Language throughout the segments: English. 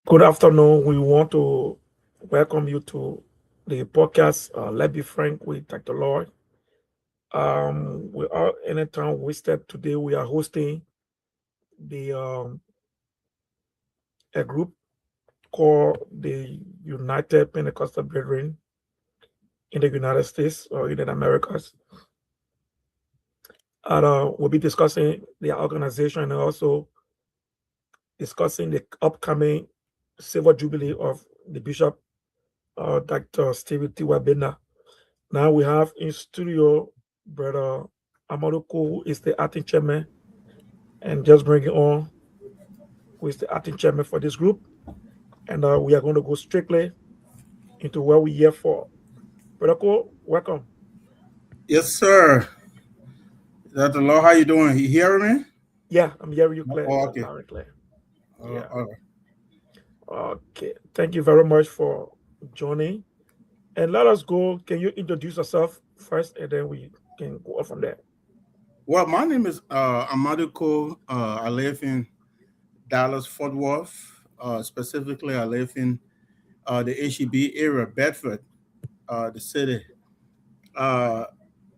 Good afternoon. We want to welcome you to the podcast, Let's Be Frank with Dr. Lloyd. Without any time wasted, today we are hosting the a group called the United Pentecostal Brethren in the United States or in the Americas. And we'll be discussing their organization and also discussing the upcoming Silver Jubilee of the Bishop, Dr. Stephen T. BENDA. Now we have in studio Brother Amadou, who is the acting chairman, and just bring it on, who is the acting chairman for this group. And we are going to go strictly into what we're here for. Brother Cole, welcome. Yes, sir. Dr. Law, how you doing? You hearing me? Yeah, I'm hearing you clear, Oh, okay. loud and clear. Yeah. All right. Okay. Thank you very much for joining. And let us go. Can you introduce yourself first, and then we can go on from there? Well, my name is Amadou Ko. I live in Dallas, Fort Worth. Specifically, I live in the HEB area, Bedford, the city. Uh,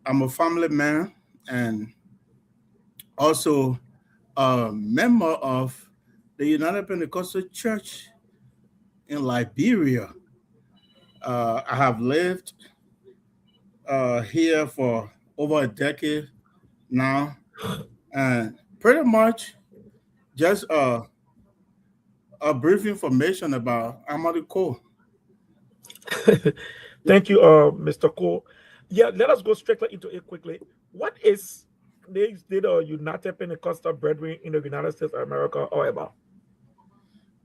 I'm a family man and also a member of the United Pentecostal Church in Liberia. I have lived here for over a decade now, and pretty much just a brief information about Amadou Cole. Thank you, Mr. Cole. Yeah, let us go straight into it quickly. What is the United Pentecostal Brethren in the United States of America all about?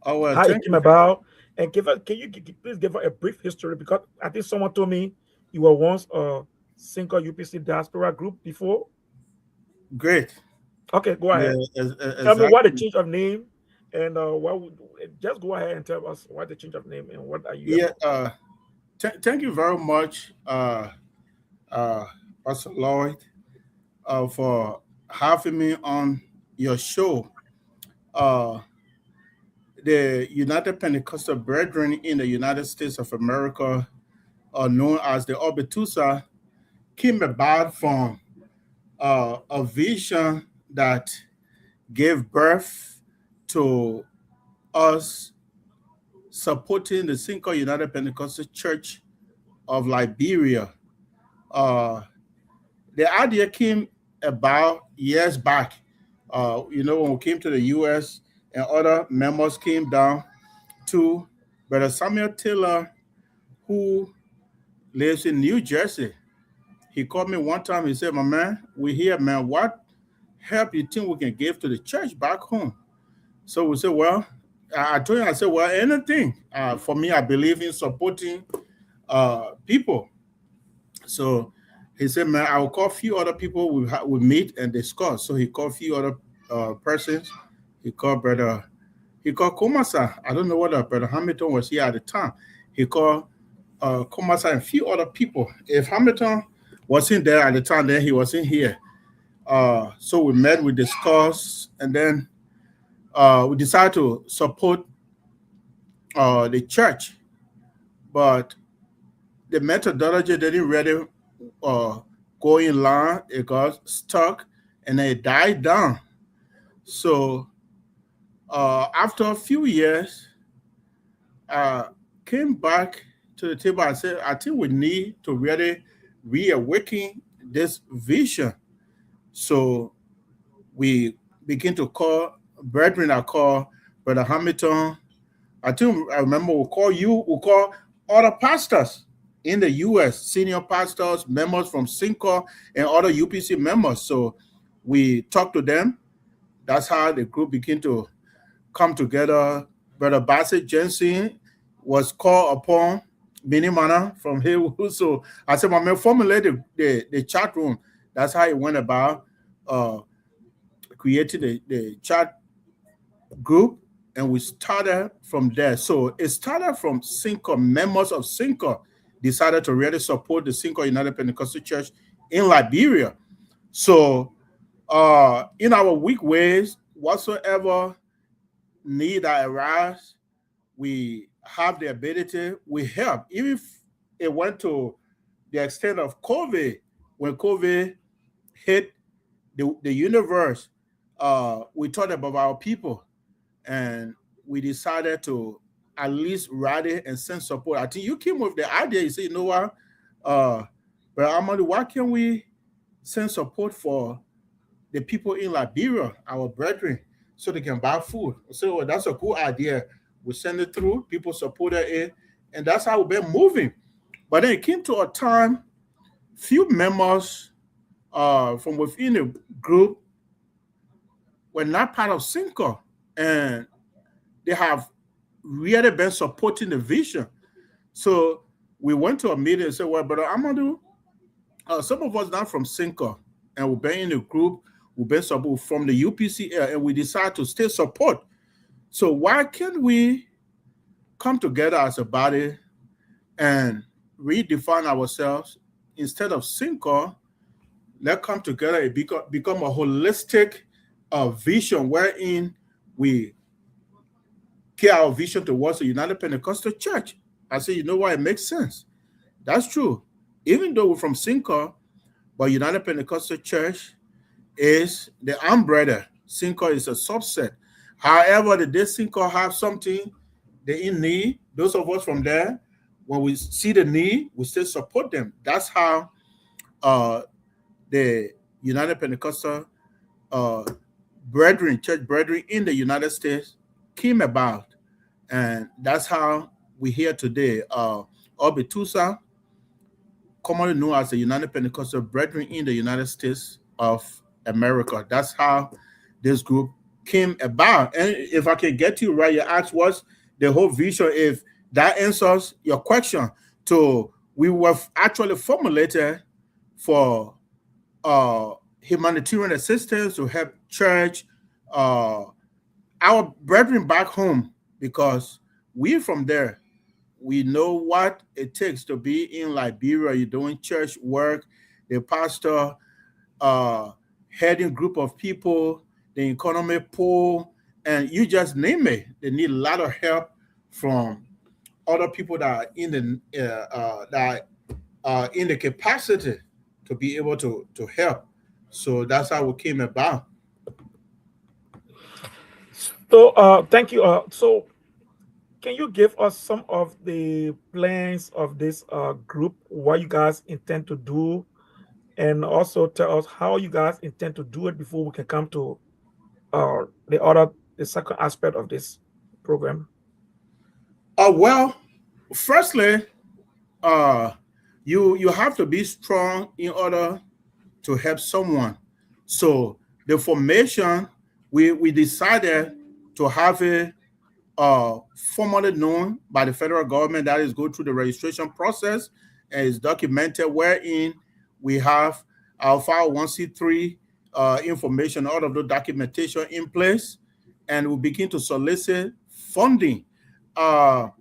Oh well, How it thank came you. about, and can you please give us a brief history? Because I think someone told me you were once a SINKOR UPC diaspora group before. Great. Okay, go Yeah, ahead. Tell me why the exactly. change of name, and just go ahead and tell us why the change of name and what are you here Yeah. for? Thank you very much, uh, Pastor Lloyd, for having me on your show. Uh, the United Pentecostal Brethren in the United States of America, known as the UPBITHUSA, came about from a vision that gave birth to us supporting the SINKOR United Pentecostal Church of Liberia. Uh, the idea came about years back. When we came to the U.S. and other members came down to Brother Samuel Taylor, who lives in New Jersey. He called me one time. He said, "My man, we here, man. What help you think we can give to the church back home?" So we said, "Well, I told him, I said, well, anything. For me, I believe in supporting people." So he said, "Man, I will call a few other people we meet and discuss." So he called a few other persons. He called Komasa. I don't know whether Brother Hamilton was here at the time. He called Komasa and a few other people. If Hamilton wasn't there at the time, then he wasn't here. So we met, we discussed, and then we decided to support the church. But the methodology didn't really uh, go in line. It got stuck and it died down. So after a few years, I came back to the table. I said, I think we need to really reawaken this vision. So we begin to call brethren. I call Brother Hamilton. I remember we call you, we call other pastors in the US, senior pastors, members from SINKOR, and other UPC members. So we talked to them. That's how the group began to come together. Brother Bassett Jensen was called upon, Minimana from here. So I said, my man, formulate the chat room. That's how it went about uh, creating the chat group, and we started from there. So it started from SINKOR. Members of SINKOR decided to really support the SINKOR United Pentecostal Church in Liberia. So in our weak ways, whatsoever need that arise, we have the ability, we help. Even if it went to the extent of COVID, when COVID hit the universe, we thought about our people, and we decided to at least rally and send support. I think you came with the idea. You said, you know what, but Amadu, why can't we send support for the people in Liberia, our brethren, so they can buy food? So well, that's a cool idea. We send it through, people supported it, and that's how we've been moving. But then it came to a time, few members from within the group were not part of SINKOR, and they have really been supporting the vision. So we went to a meeting and said, well, Brother Amadou, some of us not from SINKOR, and we've been in the group, we've been support from the UPCL, and we decided to stay support. So why can't we come together as a body and redefine ourselves? Instead of SINKOR, let's come together and become a holistic vision wherein we care our vision towards the United Pentecostal Church. I say, you know what? It makes sense. That's true. Even though we're from SINKOR, but United Pentecostal Church is the umbrella. SINKOR is a subset. However, the day SINKOR have something they in need, those of us from there, when we see the need, we still support them. That's how the United Pentecostal church brethren in the United States came about. And that's how we're here today. UPBITHUSA, commonly known as the United Pentecostal Brethren in the United States of America. That's how this group came about. And if I can get you right, you asked what's the whole vision. If that answers your question, we were actually formulated for humanitarian assistance to help church, our brethren back home, because we from there, we know what it takes to be in Liberia. You're doing church work, the pastor, heading group of people, the economy poor, and you just name it. They need a lot of help from other people that are in the capacity to be able to help. So that's how we came about. So thank you. So can you give us some of the plans of this group, what you guys intend to do, and also tell us how you guys intend to do it before we can come to the second aspect of this program? Well, firstly, you have to be strong in order to help someone. So the formation, we decided to have it formally known by the federal government. That is go through the registration process, and is documented, wherein we have our 501c3 information, all of the documentation in place, and we begin to solicit funding. Our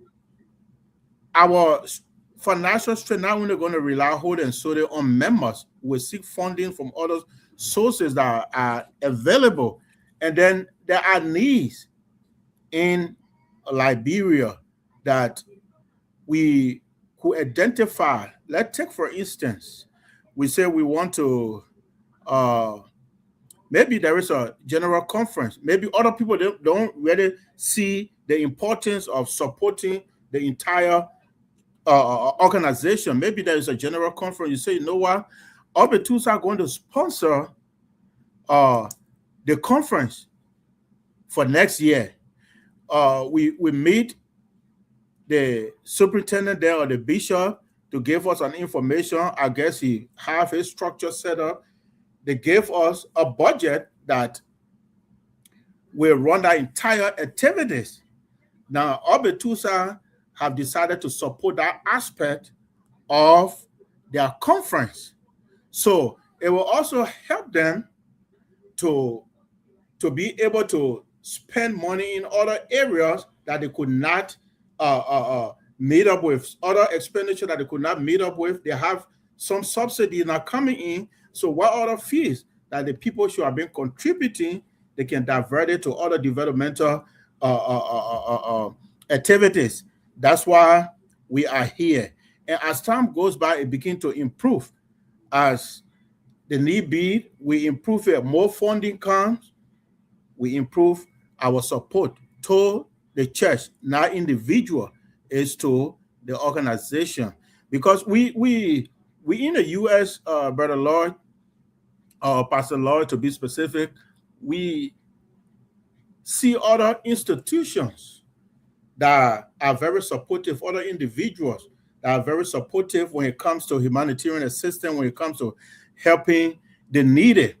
financial strength not only going to rely wholly and solely on members. We seek funding from other sources that are available, and then there are needs in Liberia that we could identify. Let's take, for instance, we say we want to, maybe there is a general conference. Maybe other people don't really see the importance of supporting the entire organization. Maybe there is a general conference. You say, you know what, UPBITHUSA are going to sponsor the conference for next year. We meet the superintendent there or the bishop to give us an information. I guess he have his structure set up. They gave us a budget that will run the entire activities. Now, UPBITHUSA have decided to support that aspect of their conference. So it will also help them to be able to spend money in other areas that they could not meet up with, other expenditure that they could not meet up with. They have some subsidy now coming in. So what other fees that the people should have been contributing, they can divert it to other developmental activities. That's why we are here. And as time goes by, it begins to improve. As the need be, we improve it. More funding comes, we improve our support to the church, not individual, is to the organization. Because we in the U.S., Brother Lloyd, Pastor Lloyd, to be specific, we see other institutions that are very supportive, other individuals that are very supportive when it comes to humanitarian assistance, when it comes to helping the needy.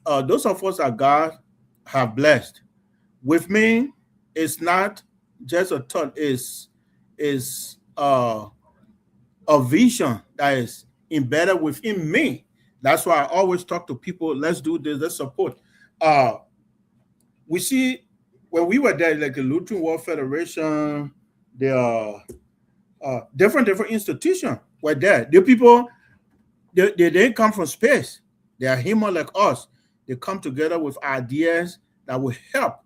Those of us that God have blessed. With me, it's not just a thought, is a vision that is embedded within me. That's why I always talk to people, let's do this, let's support. We see when we were there, like the Lutheran World Federation, the different institutions were there. The people, they didn't come from space. They are human like us. They come together with ideas that will help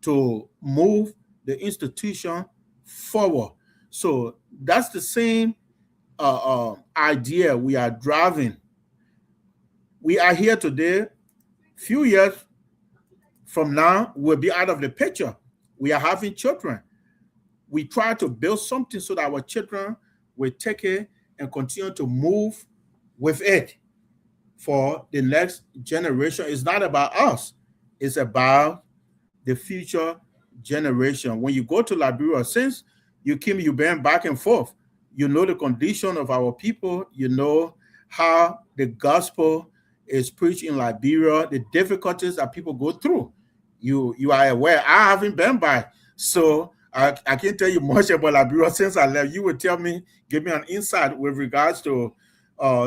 to move the institution forward. So that's the same idea we are driving. We are here today. Few years from now, we'll be out of the picture. We are having children. We try to build something so that our children will take it and continue to move with it for the next generation. It's not about us. It's about the future generation. When you go to Liberia, since you've been back and forth, you know the condition of our people, you know how the gospel is preached in Liberia, the difficulties that people go through. You are aware. I haven't been back, so I can't tell you much about Liberia since I left. You would tell me, give me an insight with regards to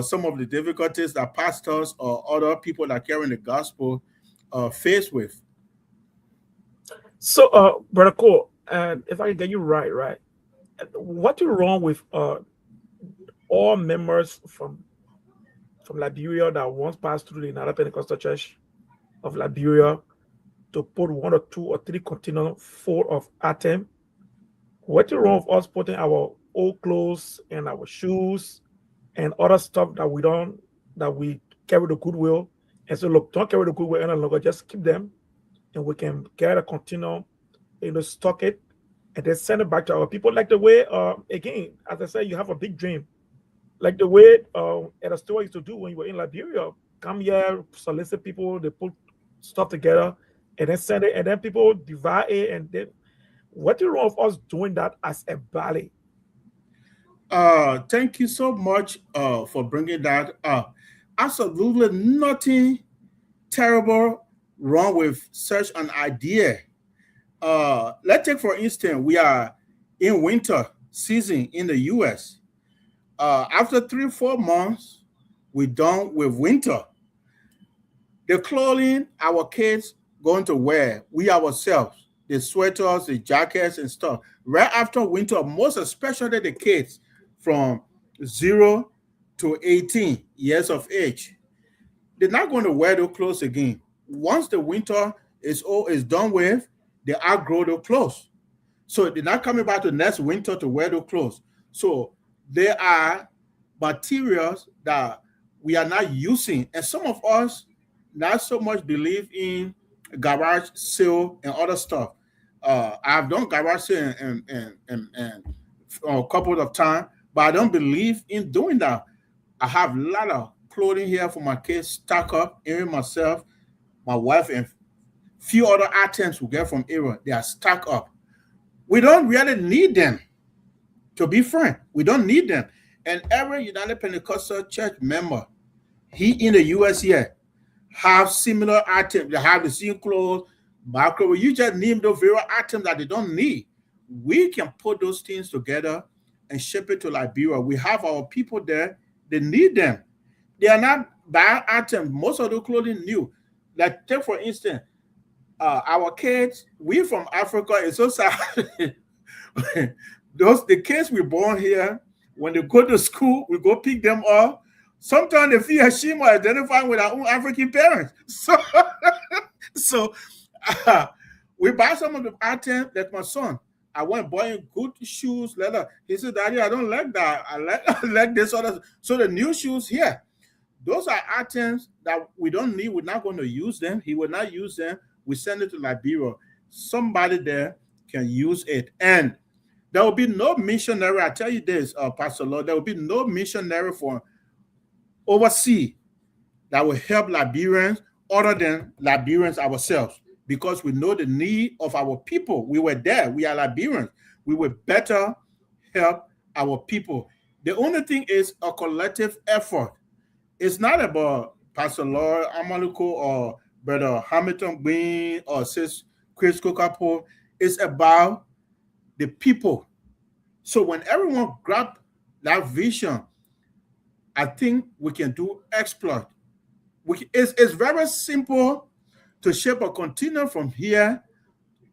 some of the difficulties that pastors or other people that carry the gospel face with. So, Brother Cole, and if I can get you right, what is wrong with all members from Liberia that once passed through the United Pentecostal Church of Liberia to put 1 or 2 or 3 containers full of item? What is wrong with us putting our old clothes and our shoes and other stuff that we carry the goodwill, and so look, don't carry the goodwill any longer, just keep them, and we can get a container, stock it, and then send it back to our people. Like the way, again, as I said, you have a big dream. Like the way at a store used to do when you were in Liberia, come here, solicit people, they put stuff together, and then send it, and then people divide it, and then what is wrong with us doing that as a body? Thank you so much for bringing that up. Absolutely nothing terrible wrong with such an idea. Let's take, for instance, we are in winter season in the U.S. After 3-4 months, we're done with winter. The clothing our kids going to wear, we ourselves, the sweaters, the jackets and stuff, right after winter, most especially the kids from 0 to 18 years of age, they're not going to wear those clothes again. Once the winter is done with, they outgrow those clothes. So they're not coming back to next winter to wear those clothes. So there are materials that we are not using. And some of us not so much believe in garage sale and other stuff. I've done garage sale and a couple of times, but I don't believe in doing that. I have a lot of clothing here for my kids, stack up, even myself, my wife, and few other items we get from Aaron. They are stacked up. We don't really need them, to be frank. We don't need them. And every United Pentecostal Church member, he in the US here, have similar items. They have the same clothes, microwave. You just name those very items that they don't need. We can put those things together and ship it to Liberia. We have our people there. They need them. They are not bad items. Most of the clothing new. Like take for instance, our kids. We from Africa. It's so sad. The kids we born here, when they go to school, we go pick them up. Sometimes they feel ashamed or identifying with our own African parents. So we buy some of the items, like my son. I went buying good shoes, leather. He said, Daddy, I don't like that. I like I like this other. So the new shoes here, those are items that we don't need. We're not going to use them. He will not use them. We send it to Liberia. Somebody there can use it. And there will be no missionary. I tell you this, Pastor Lord, there will be no missionary for overseas that will help Liberians other than Liberians ourselves, because we know the need of our people. We were there. We are Liberians. We will better help our people. The only thing is a collective effort. It's not about Pastor Lloyd Amaluko or Brother Hamilton Green or Sis Chris Kokapo. It's about the people. So when everyone grab that vision, I think we can do exploit. It's very simple to shape a continuum from here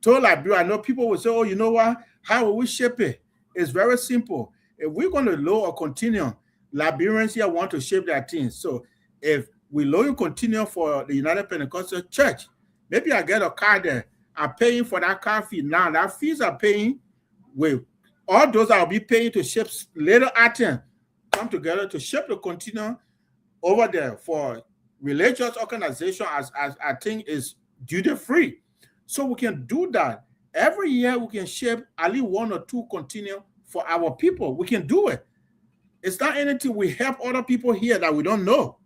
to Liberia. I know people will say, oh, you know what? How will we shape it? It's very simple. If we're going to lower a continuum, Liberians here want to shape their things. So if we lower a continuum for the United Pentecostal Church, maybe I get a car there. I'm paying for that car fee now. That fees are paying with all those I'll be paying to shape later items come together to shape the continuum over there for religious organization as I think is duty free. So we can do that. Every year we can shape at least one or two continuum for our people. We can do it. It's not anything we help other people here that we don't know.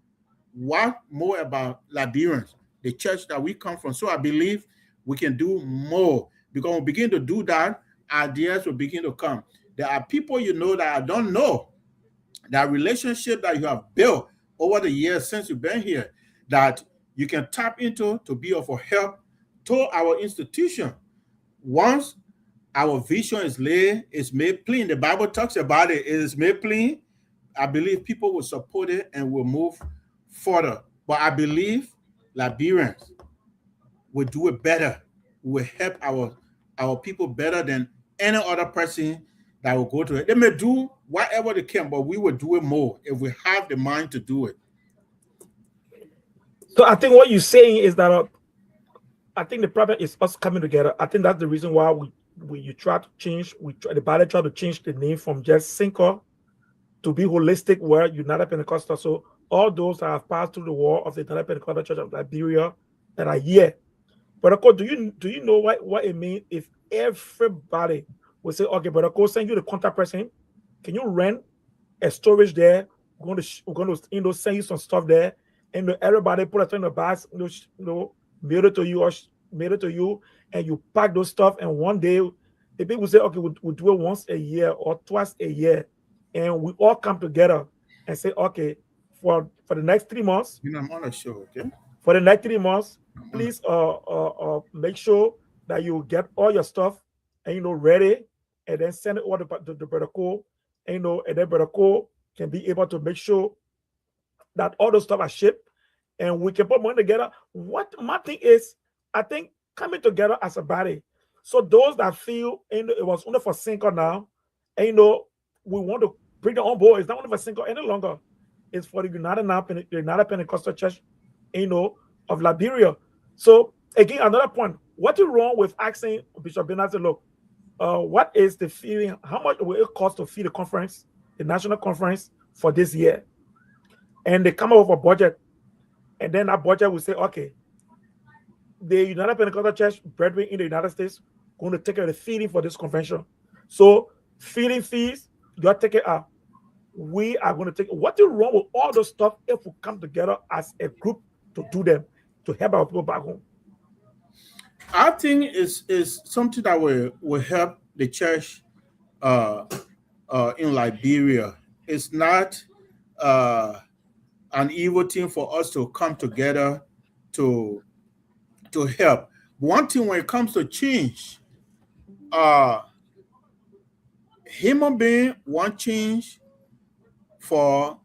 What more about Liberians, the church that we come from? So I believe we can do more, because when we begin to do that, ideas will begin to come. There are people you know that I don't know, that relationship that you have built over the years since you've been here, that you can tap into to be of help to our institution. Once our vision is laid, it's made plain. The Bible talks about it. It is made plain. I believe people will support it and will move further. But I believe Liberians will do it better. Will help our people better than any other person that will go to it. They may do whatever they can, but we will do it more if we have the mind to do it. So I think what you're saying is that I think the problem is us coming together. I think that's the reason why you try to change. The body try to change the name from just SINKOR to be holistic, where United Pentecostal. So all those that have passed through the wall of the United Pentecostal Church of Liberia that are here. But of course, do you know what it means if everybody will say, okay, but of course, send you the contact person. Can you rent a storage there? We're going to send you some stuff there, and everybody put it in the bags, mail it to you, and you pack those stuff. And one day, the people say, okay, we'll do it once a year or twice a year, and we all come together and say, okay, for the next 3 months. I'm on a show, okay? For the next 3 months, please make sure that you get all your stuff and ready, and then send it over to Brother Cole, and then Brother Cole can be able to make sure that all those stuff are shipped, and we can put money together. What my thing is, I think coming together as a body. So those that feel it was only for SINKOR now, and we want to bring them on board. It's not only for SINKOR any longer. It's for the United Pentecostal Church, of Liberia. So again, another point. What is wrong with asking Bishop Bernard, look, what is the feeling? How much will it cost to feed the conference, the national conference for this year? And they come up with a budget, and then that budget will say, okay, the United Pentecostal Church brethren in the United States going to take care of the feeding for this convention. So feeding fees, you take it out. We are going to take. What is wrong with all those stuff if we come together as a group to do them, to help our people back home? I think is something that will help the church in Liberia. It's not an evil thing for us to come together to help. One thing when it comes to change, human being want change for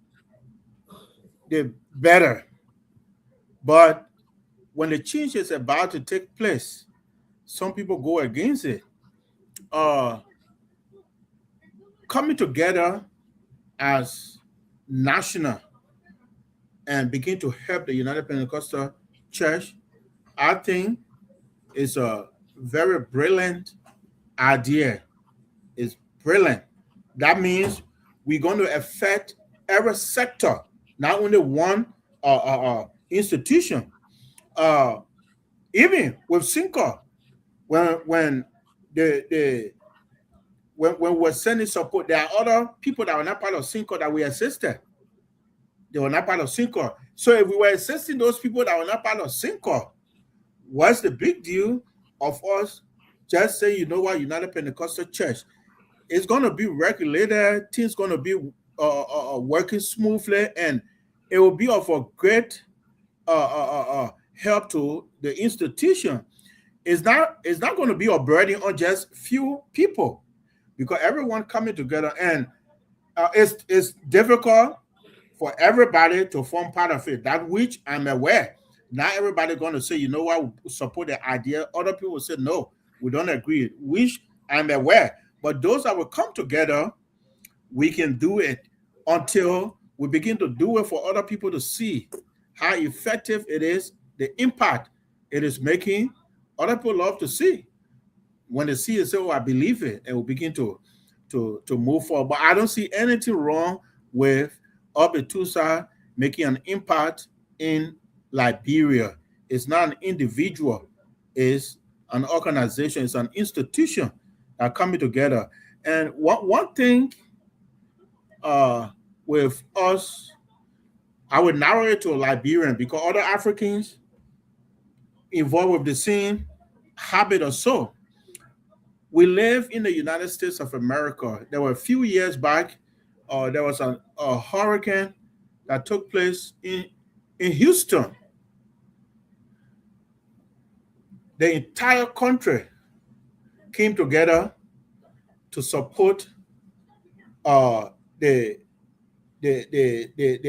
the better. But when the change is about to take place, some people go against it. Coming together as national and begin to help the United Pentecostal Church, I think is a very brilliant idea is brilliant. That means we're going to affect every sector, not only one institution. Uh, Even with SINKOR, when the when we're sending support, there are other people that were not part of SINKOR that we assisted. They were not part of SINKOR. So if we were assisting those people that were not part of SINKOR, what's the big deal of us just saying, you know what, United Pentecostal Church, it's going to be regulated, things going to be working smoothly, and it will be of a great help to the institution. It's not going to be a burden on just few people, because everyone coming together, and it's difficult for everybody to form part of it. That which I'm aware. Not everybody going to say, you know what, we support the idea. Other people say, no, we don't agree. Which I'm aware. But those that will come together, we can do it until we begin to do it for other people to see how effective it is, the impact it is making. Other people love to see. When they see it, say, oh, I believe it, and we begin to move forward. But I don't see anything wrong with UPBITHUSA making an impact in Liberia. It's not an individual, it's an organization, it's an institution that coming together. And one thing with us, I would narrow it to Liberian, because other Africans involved with the same habit or so. We live in the United States of America. There were a few years back, there was a hurricane that took place in Houston. The entire country came together to support the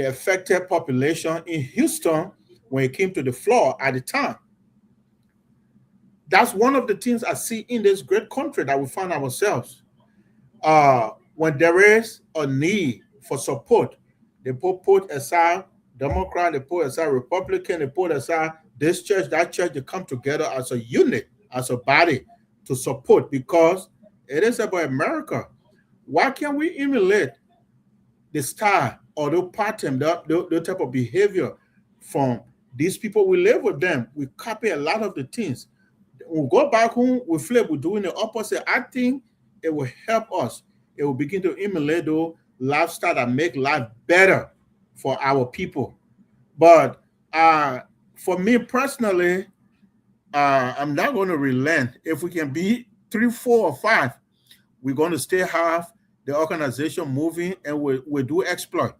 affected population in Houston when it came to the flood at the time. That's one of the things I see in this great country that we find ourselves. When there is a need for support, they put aside Democrat, they put aside Republican, they put aside this church, that church. They come together as a unit, as a body to support, because it is about America. Why can't we emulate the style or the pattern, the type of behavior from these people? We live with them. We copy a lot of the things. We go back home, we flip, we're doing the opposite. I think it will help us. It will begin to emulate the lifestyle that make life better for our people. But for me personally, I'm not going to relent. If we can be 3, 4, or 5, we're going to still have the organization moving, and we do exploit.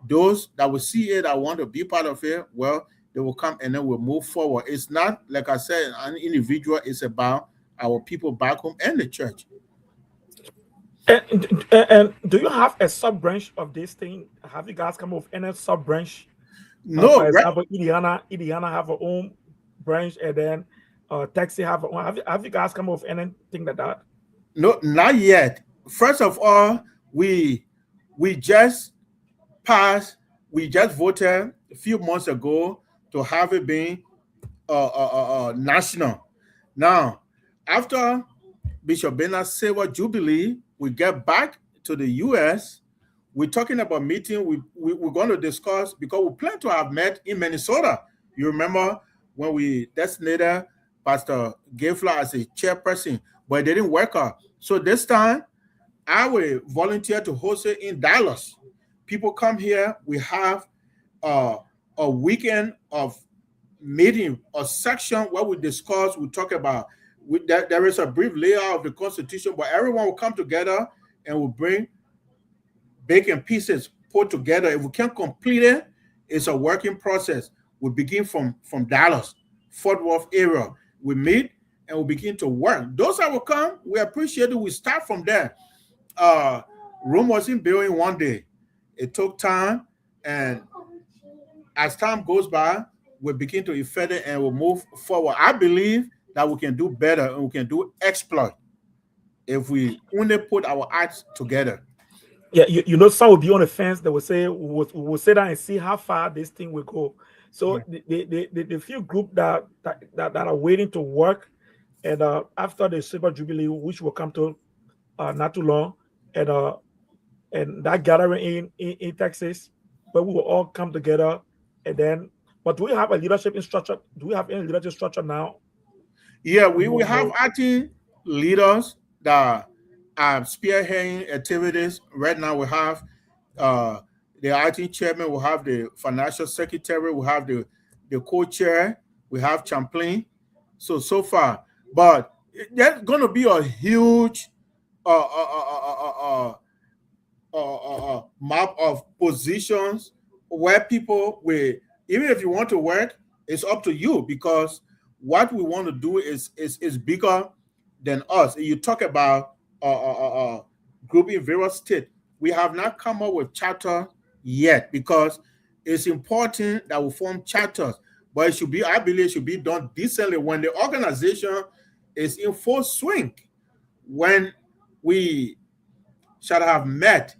Those that will see it, that want to be part of it, well, they will come and then we'll move forward. It's not, like I said, an individual. It's about our people back home and the church. And do you have a sub branch of this thing? Have you guys come up with any sub branch? No, for example, Indiana have a own branch, and then Texas have a own. Have you guys come up with anything like that? No, not yet. First of all, we just passed. We just voted a few months ago to have it being national. Now, after Bishop BENDA Silver Jubilee, we get back to the U.S. We're talking about meeting. We're going to discuss, because we plan to have met in Minnesota. You remember when we designated Pastor Gayfla as a chairperson, but it didn't work out. So this time, I will volunteer to host it in Dallas. People come here. We have a weekend of meeting, a section where we discuss, we talk about, there is a brief layout of the Constitution, but everyone will come together and will bring bacon pieces put together. If we can't complete it, it's a working process. We begin from Dallas, Fort Worth area. We meet and we begin to work. Those that will come, we appreciate it. We start from there. Rome wasn't built in one day. It took time, and as time goes by, we begin to effect it and we'll move forward. I believe that we can do better and we can do exploit if we only put our acts together. Yeah, you know, some will be on the fence. They will say, we'll sit down and see how far this thing will go. So yeah, the few group that are waiting to work, And after the Silver Jubilee, which will come to not too long, and that gathering in Texas, where we will all come together, and then. But do we have a leadership structure? Do we have any leadership structure now? Yeah, we have acting leaders that are spearheading activities. Right now, we have the acting chairman, we have the financial secretary, we have the co-chair, we have Champlain. So far, but there's going to be a huge uh, uh, uh, uh, uh, map of positions where people will, even if you want to work, it's up to you, because what we want to do is bigger than us. You talk about group in various states. We have not come up with charter yet, because it's important that we form charters, but it should be, I believe, it should be done decently when the organization is in full swing. When we should have met,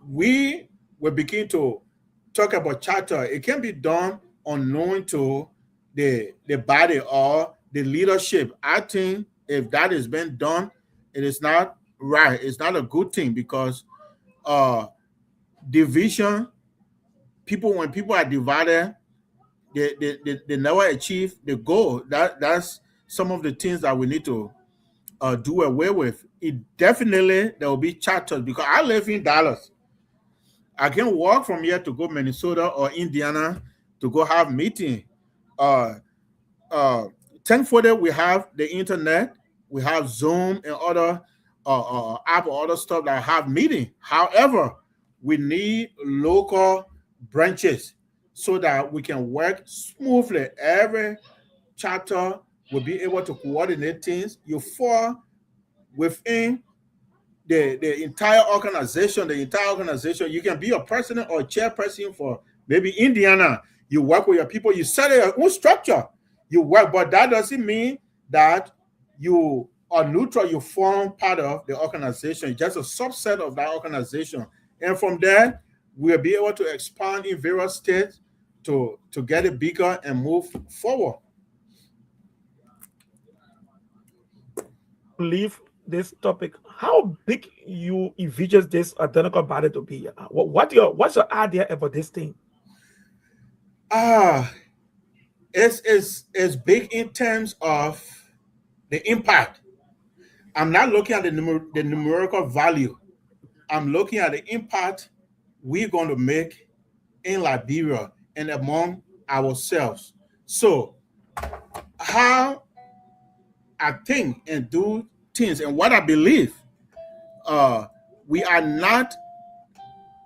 we will begin to talk about charter. It can be done unknown to the body or the leadership. I think if that is being done, it is not right. It's not a good thing, because division, when people are divided, they never achieve the goal. That's some of the things that we need to do away with. It definitely, there will be charters, because I live in Dallas. I can walk from here to go Minnesota or Indiana to go have meeting. Thankfully, we have the internet, we have Zoom and other app or other stuff that have meeting. However, we need local branches so that we can work smoothly. Every chapter will be able to coordinate things. You fall within the entire organization. You can be a president or a chairperson for maybe Indiana. You work with your people, you set your own structure, you work, but that doesn't mean that you are neutral. You form part of the organization, just a subset of that organization, and from there we'll be able to expand in various states to get it bigger and move forward. Leave this topic. How big you envisage this identical body to be? What's your idea about this thing? It's big in terms of the impact. I'm not looking at the numerical value. I'm looking at the impact we're going to make in Liberia and among ourselves. So, how I think and do things and what I believe, we are not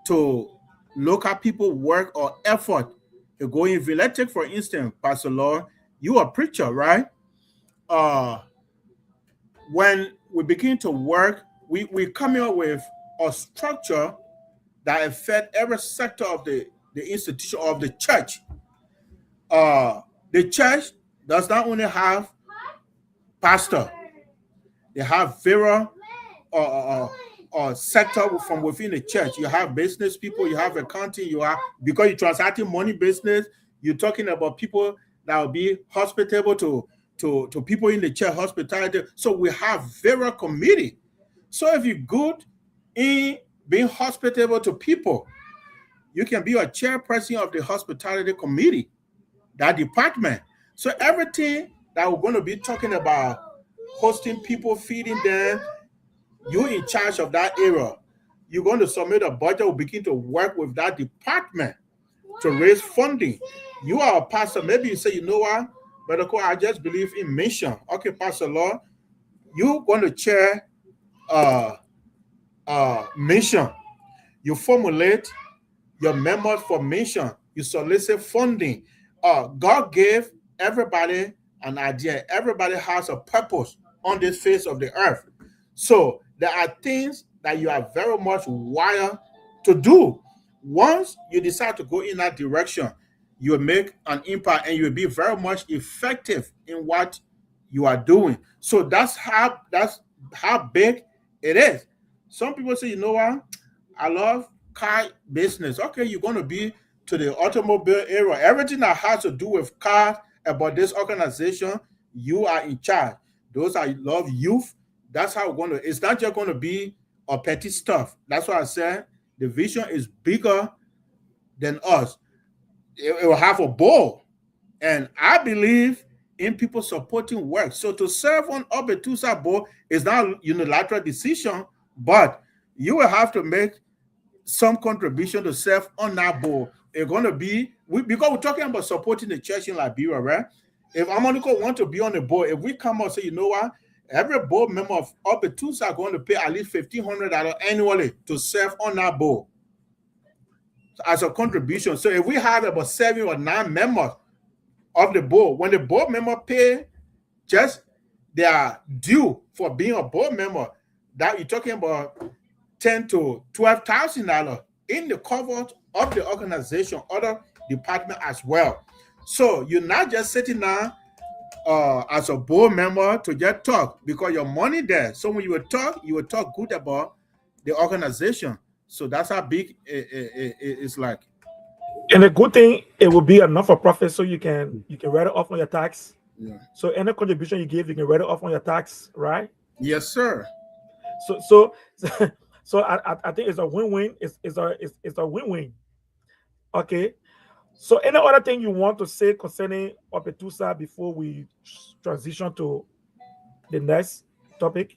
to look at people work or effort to go in. Let's take, for instance, Pastor Lloyd, you are a preacher, right? When we begin to work, we coming up with a structure that affect every sector of the institution of the church. The church does not only have pastor, they have various sector from within the church. You have business people, you have accounting, you have, because you're transacting money business, you're talking about people that will be hospitable to people in the church, hospitality. So we have various committee. So if you're good in being hospitable to people, you can be a chairperson of the hospitality committee, that department. So everything that we're going to be talking about, hosting people, feeding them, you're in charge of that area. You're going to submit a budget, will begin to work with that department to raise funding. You are a pastor. Maybe you say, you know what, Brother Cole, I just believe in mission. Okay, Pastor Lord, you're going to chair mission. You formulate your members for mission. You solicit funding. God gave everybody an idea. Everybody has a purpose on this face of the earth. So there are things that you are very much wired to do. Once you decide to go in that direction, you will make an impact and you will be very much effective in what you are doing. So that's how big it is. Some people say, you know what, I love car business. Okay, you're going to be to the automobile area. Everything that has to do with cars about this organization, you are in charge. those I love youth. That's how we're going to. It's not just going to be a petty stuff. That's why I said the vision is bigger than us. It will have a board, and I believe in people supporting work. So to serve on UPBITHUSA board is not a unilateral decision, but you will have to make some contribution to serve on that board. It's going to be, because we're talking about supporting the church in Liberia, right? If Amonica want to be on the board, if we come out and say, you know what, every board member of UPBITHUSA are going to pay at least $1,500 annually to serve on that board as a contribution. So if we have about 7 or 9 members of the board, when the board member pay just their due for being a board member, that you're talking about $10,000 to $12,000 in the cover of the organization, other department as well. So you're not just sitting down as a board member to just talk, because your money there. So when you will talk good about the organization. So that's how big it's like. And the good thing, it will be enough for profit, so you can write it off on your tax. Yeah. So any contribution you give, you can write it off on your tax, right? Yes, sir. So I think it's a win-win. It's a win-win. Okay. So any other thing you want to say concerning UPBITHUSA before we transition to the next topic?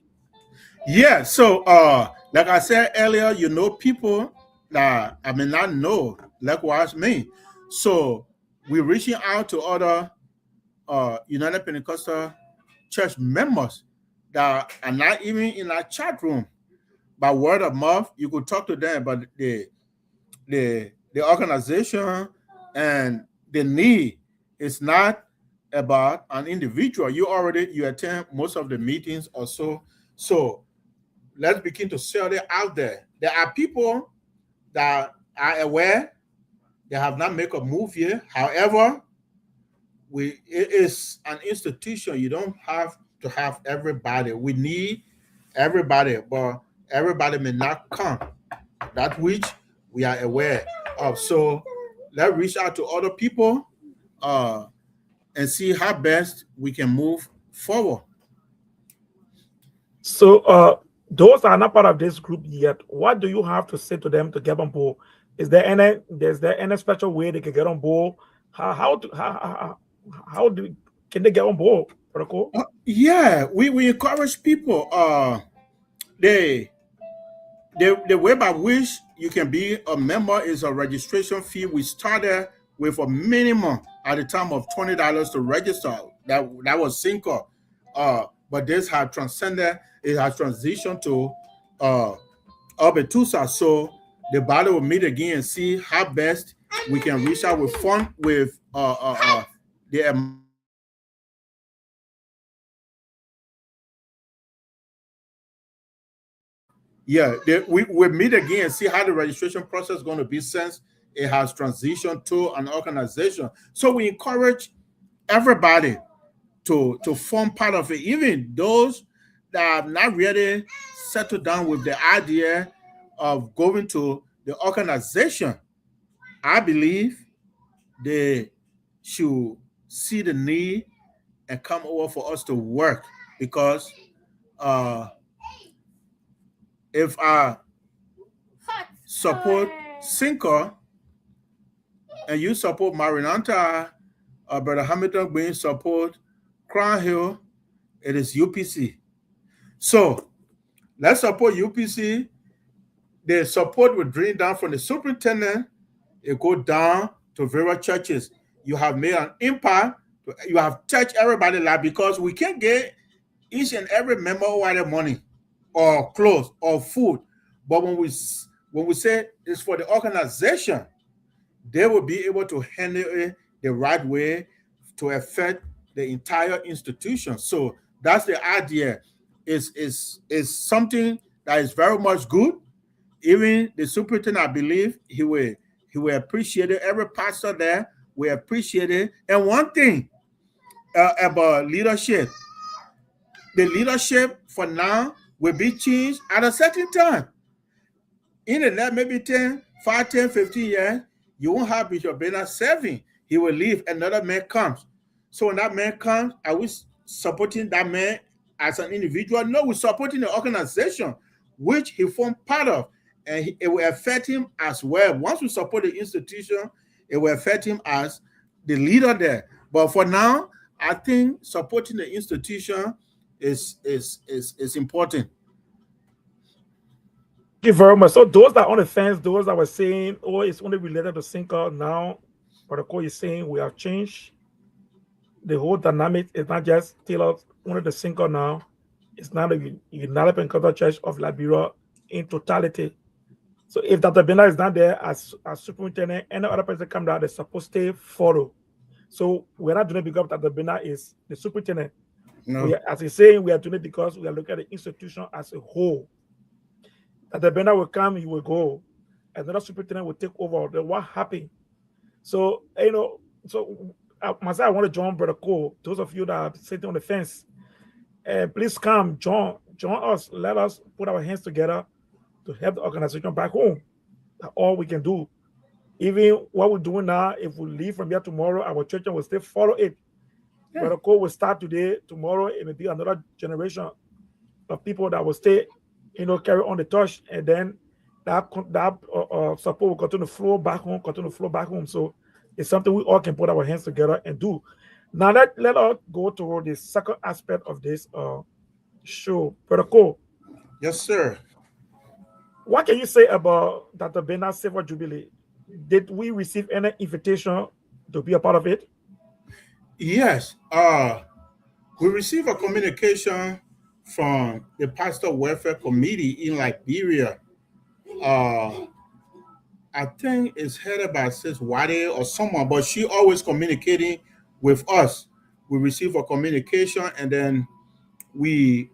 Yeah. So like I said earlier, you know, people that I may not know, likewise me. So we're reaching out to other United Pentecostal church members that are not even in our chat room. By word of mouth, you could talk to them about the organization, and the need is not about an individual. You attend most of the meetings or so. So let's begin to sell it out there. There are people that are aware. They have not made a move yet. However, it is an institution. You don't have to have everybody. We need everybody, but everybody may not come. That which we are aware of. So let's reach out to other people and see how best we can move forward. So those are not part of this group yet. What do you have to say to them to get on board? Is there any special way they can get on board? How can they get on board, Protocol? Yeah, we encourage people. The way by which you can be a member is a registration fee. We started with a minimum at the time of $20 to register. That was SINKOR. But this has transcended. It has transitioned to UPBITHUSA. So the body will meet again and see how best we can reach out with fund with the yeah, we meet again and see how the registration process is going to be, since it has transitioned to an organization. So we encourage everybody to form part of it, even those that have not really settled down with the idea of going to the organization. I believe they should see the need and come over for us to work, because if I support SINKOR and you support Marinanta, Brother Hamilton Green support Crown Hill, it is UPC. So let's support UPC. The support will drain down from the superintendent. It go down to various churches. You have made an impact. You have touched everybody life, because we can't get each and every member over their money or clothes or food. But when we say it's for the organization, they will be able to handle it the right way to affect the entire institution. So that's the idea. Is something that is very much good. Even the superintendent, I believe he will appreciate it. Every pastor there will appreciate it. And one thing about leadership, the leadership for now will be changed at a certain time. In the next maybe 5, 10, 15 years, you won't have Bishop Bernard serving. He will leave, another man comes. So when that man comes, are we supporting that man as an individual. No, we're supporting the organization which he formed part of, and it will affect him as well. Once we support the institution, it will affect him as the leader there. But for now, I think supporting the institution is important. Thank you very much. So those that are on the fence, those that were saying, oh, it's only related to SINKOR now, Brother Cole is saying we have changed. The whole dynamic is not just tailored only the SINKOR now. It's not the United Pentecostal Church of Liberia in totality. So if Dr. Benda is not there as superintendent, any other person come down, they're supposed to follow. So we're not doing it because Dr. Benda is the superintendent. No. As he's saying, we are doing it because we are looking at the institution as a whole. Dr. Benda will come, he will go. Another superintendent will take over. Then what happened? So, myself, I want to join Brother Cole. Those of you that are sitting on the fence, please come, join us. Let us put our hands together to help the organization back home. That's all we can do. Even what we're doing now, if we leave from here tomorrow, our church will still follow it. Yeah. Brother Cole will start today. Tomorrow, it may be another generation of people that will stay, carry on the torch, and then that support will continue to flow back home, So it's something we all can put our hands together and do. Now let us go to the second aspect of this show. Brother Cole. Yes, sir. What can you say about Dr. Benda's Silver Jubilee? Did we receive any invitation to be a part of it? Yes. We received a communication from the Pastor Welfare Committee in Liberia. I think it's headed by Sis Wade or someone, but she always communicating with us. We receive a communication and then we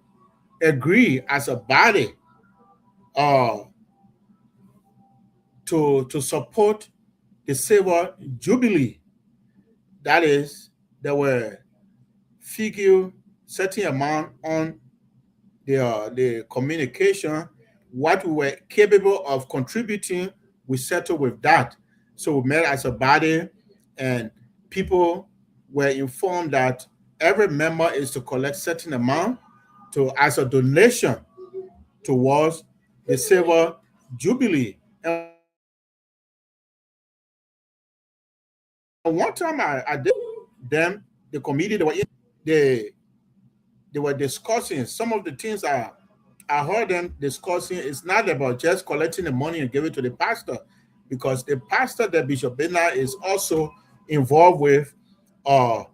agree as a body to support the Silver Jubilee. That is, there were figure certain amount on the communication. What we were capable of contributing, we settled with that. So we met as a body, and people were informed that every member is to collect certain amount as a donation towards the Silver Jubilee. And one time I did them, the committee, they were discussing some of the things I heard them discussing. It's not about just collecting the money and giving it to the pastor, because the pastor, the Bishop Benda, is also involved with the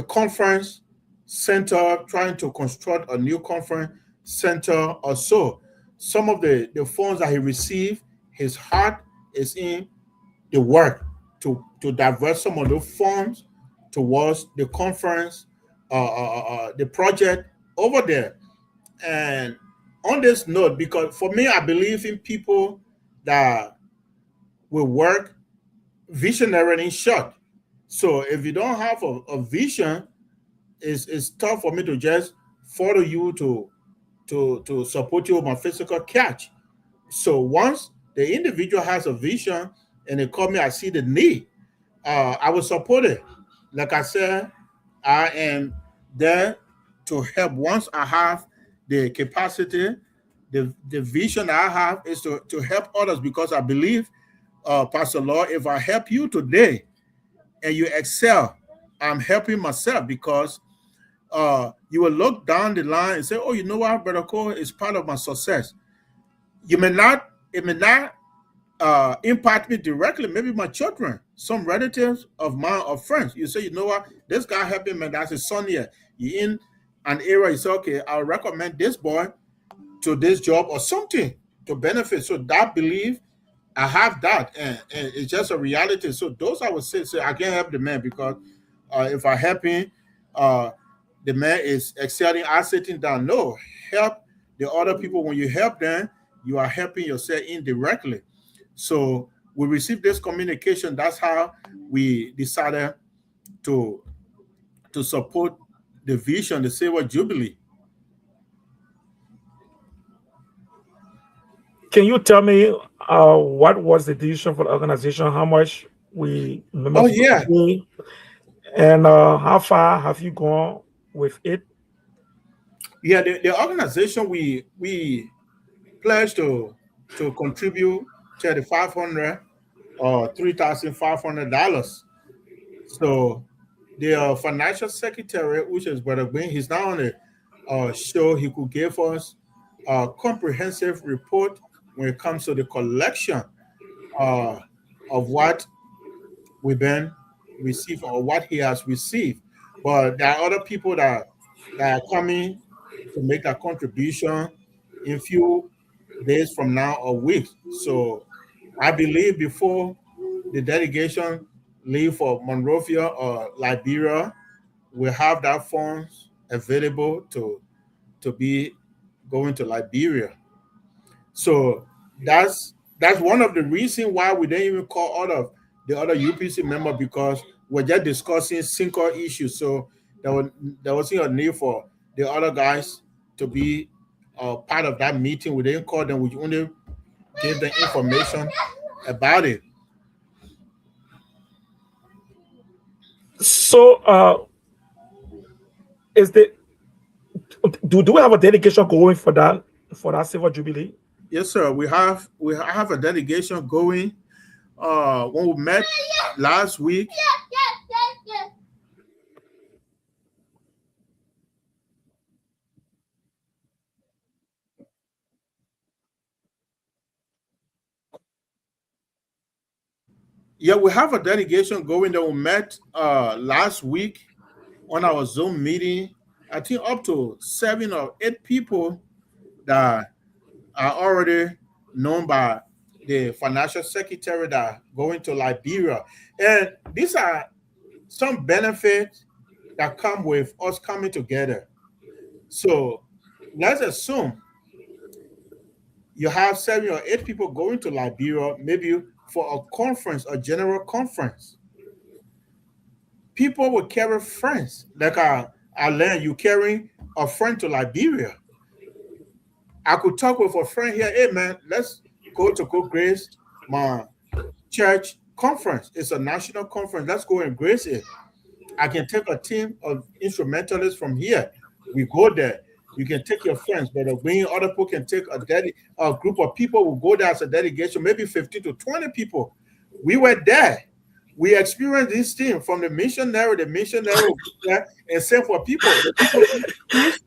conference center, trying to construct a new conference center or so. Some of the funds that he received, his heart is in the work to divert some of those funds towards the conference, the project over there. And on this note, because for me, I believe in people that will work visionary in short. So if you don't have a vision, it's tough for me to just follow you to support you with my physical catch. So once the individual has a vision and they call me, I see the need, I will support it. Like I said, I am there to help. Once I have the capacity, the vision I have is to help others, because I believe, Pastor Lloyd, if I help you today and you excel, I'm helping myself, because you will look down the line and say, oh, you know what, Brother Cole is part of my success. It may not impact me directly, maybe my children, some relatives of mine or friends. You say, you know what, this guy helping me, that's his son here. You're in an area, you say, okay, I'll recommend this boy to this job or something to benefit. So that belief, I have that, and it's just a reality. So those I would say I can't help the man, because if I help him, the man is excelling, I sitting down. No, help the other people. When you help them, you are helping yourself indirectly. So we received this communication. That's how we decided to support the vision, the Silver Jubilee. Can you tell me what was the decision for the organization? How much we members pay, and how far have you gone with it? Yeah, the organization we pledged to contribute $3,500 or $3,500. So the financial secretary, which is Brother Green, he's now on the show. He could give us a comprehensive report when it comes to the collection uh, of what we've been received or what he has received. But there are other people that are coming to make a contribution in few days from now or weeks. So I believe before the delegation leave for Monrovia or Liberia, we have that funds available to be going to Liberia. So that's one of the reasons why we didn't even call all of the other UPC member, because we're just discussing SINKOR issues. So there wasn't a need for the other guys to be part of that meeting. We didn't call them. We only gave them information about it. So, is the do we have a delegation going for that silver jubilee? Yes, sir. We have a delegation going. When we met last week, yeah, we have a delegation going that we met last week on our Zoom meeting. I think up to 7 or 8 people that are already known by the financial secretary that are going to Liberia. And these are some benefits that come with us coming together. So let's assume you have 7 or 8 people going to Liberia, maybe for a conference, a general conference. People will carry friends. Like I learned, you carrying a friend to Liberia. I could talk with a friend here. Hey man, let's go to Go Grace my church conference. It's a national conference. Let's go and grace it. I can take a team of instrumentalists from here. We go there. You can take your friends, but when other people can take a group of people will go there as a delegation, maybe 15 to 20 people. We were there. We experienced this thing from the missionary will go there and send for people. The people preach,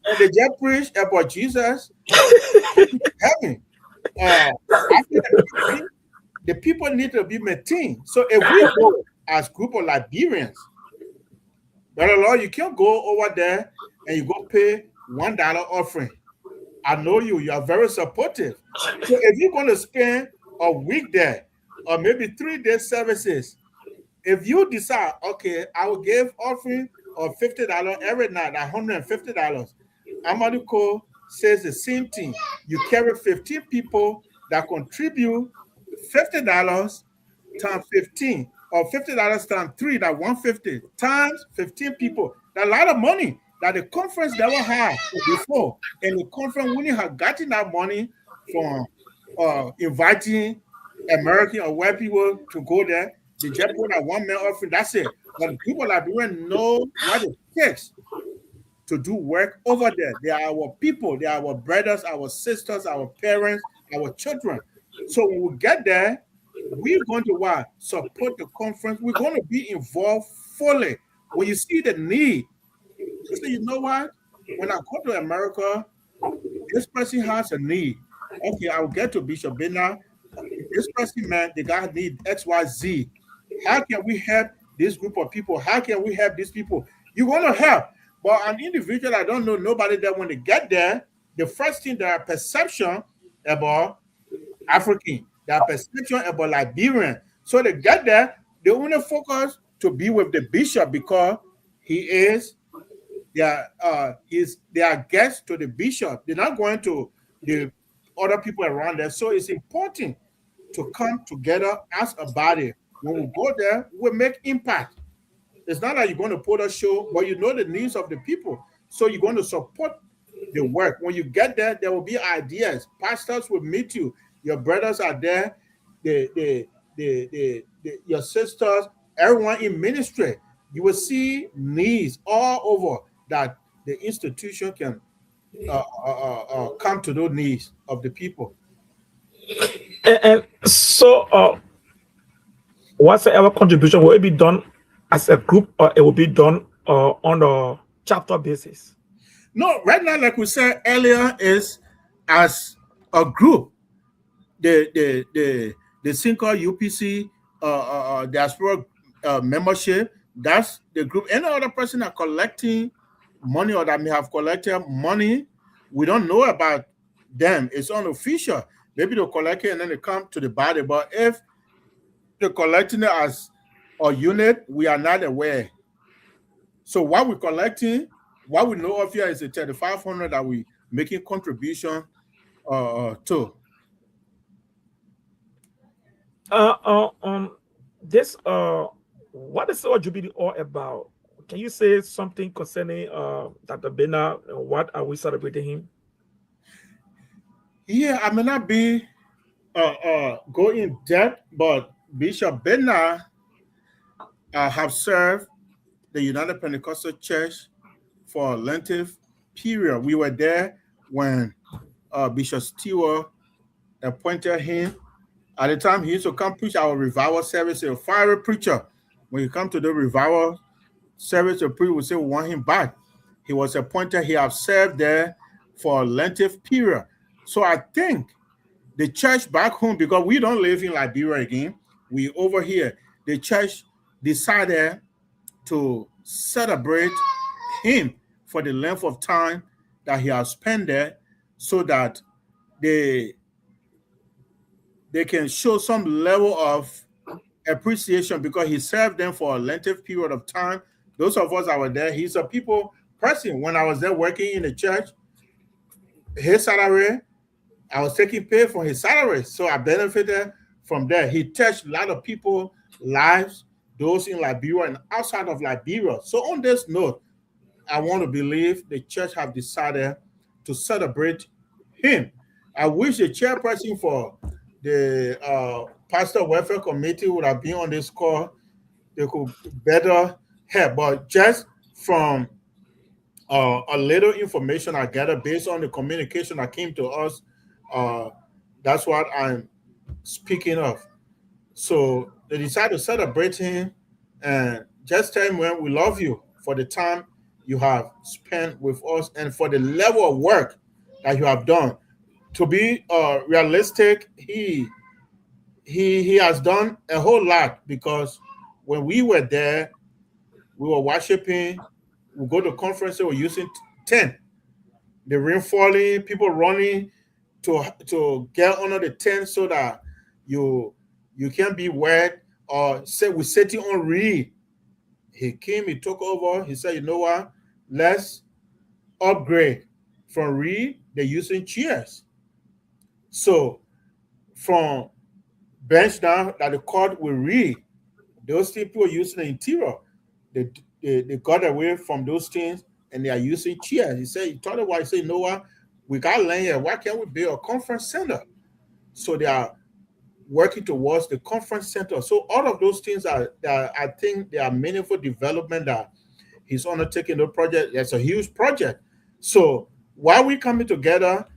and they just preach about Jesus to heaven. After the preaching, the people need to be maintained. So if we go as group of Liberians, Brother Lord, you can't go over there and you go pay $1 offering. I know you are very supportive. So if you're going to spend a week there or maybe 3 day services, if you decide, okay, I will give offering of $50 every night, $150, Amadiko says the same thing. You carry 15 people that contribute $50 times 15, or $50 times 3, that 150 times 15 people. That's a lot of money that the conference never had before. And the conference wouldn't have gotten that money from inviting American or white people to go there. They just put that one man offering. That's it. But the people that don't know what it takes to do work over there. They are our people. They are our brothers, our sisters, our parents, our children. So when we get there, we're going to what? Support the conference. We're going to be involved fully. When you see the need, you say, you know what? When I go to America, this person has a need. Okay, I'll get to Bishop Bena. This person, man, the guy need XYZ. How can we help this group of people? How can we help these people? You want to help. But an individual, I don't know nobody that when they get there, the first thing, their perception about African, their perception about Liberian. So they get there, they only focus to be with the bishop because he is their guest to the bishop. They're not going to the other people around there. So it's important to come together as a body. When we go there, we make impact. It's not like you're going to put a show, but you know the needs of the people. So you're going to support the work. When you get there, there will be ideas. Pastors will meet you. Your brothers are there. Your sisters, everyone in ministry. You will see needs all over that the institution can come to those needs of the people. And so, whatsoever contribution will it be done as a group, or it will be done on a chapter basis? No, right now, like we said earlier, is as a group, the SINKOR UPC diaspora membership. That's the group. Any other person that collecting money or that may have collected money, we don't know about them. It's unofficial. Maybe they collect it and then they come to the body. But if they're collecting it as a unit, we are not aware. So what we're collecting, what we know of here is the 3,500 that we making contribution to. This what is our Jubilee all about? Can you say something concerning Dr. BENDA? What are we celebrating him? Yeah, I may not be go in depth, but Bishop BENDA have served the United Pentecostal Church for a lengthy period. We were there when Bishop Stewart appointed him. At the time, he used to come preach our revival service, a fiery preacher. When you come to the revival service, the priest would say, we want him back. He was appointed, he has served there for a lengthy period. So I think the church back home, because we don't live in Liberia again, we over here, the church decided to celebrate him for the length of time that he has spent there, so that they can show some level of appreciation, because he served them for a lengthy period of time. Those of us that were there, he's a people person. When I was there working in the church, his salary, I was taking pay for his salary. So I benefited from that. He touched a lot of people's lives, those in Liberia and outside of Liberia. So on this note, I want to believe the church have decided to celebrate him. I wish the chairperson for the pastor welfare committee would have been on this call. They could better help. But just from a little information I gathered based on the communication that came to us, that's what I'm speaking of. So they decided to celebrate him and just tell him, when we love you for the time you have spent with us and for the level of work that you have done. To be realistic, he has done a whole lot, because when we were there, we were worshiping. We go to conferences, we're using tent. The rain falling, people running to get under the tent so that you can't be wet, or say we're sitting on reed. He came, he took over. He said, you know what? Let's upgrade from reed. They're using chairs. So from bench down that the court will read, those people are using the interior. They got away from those things and they are using chairs. He said, he told them why, he said, you know what? We got land here. Why can't we build a conference center? So they are working towards the conference center. So all of those things I think they are meaningful development that he's undertaking the project. That's a huge project. So while we're coming together,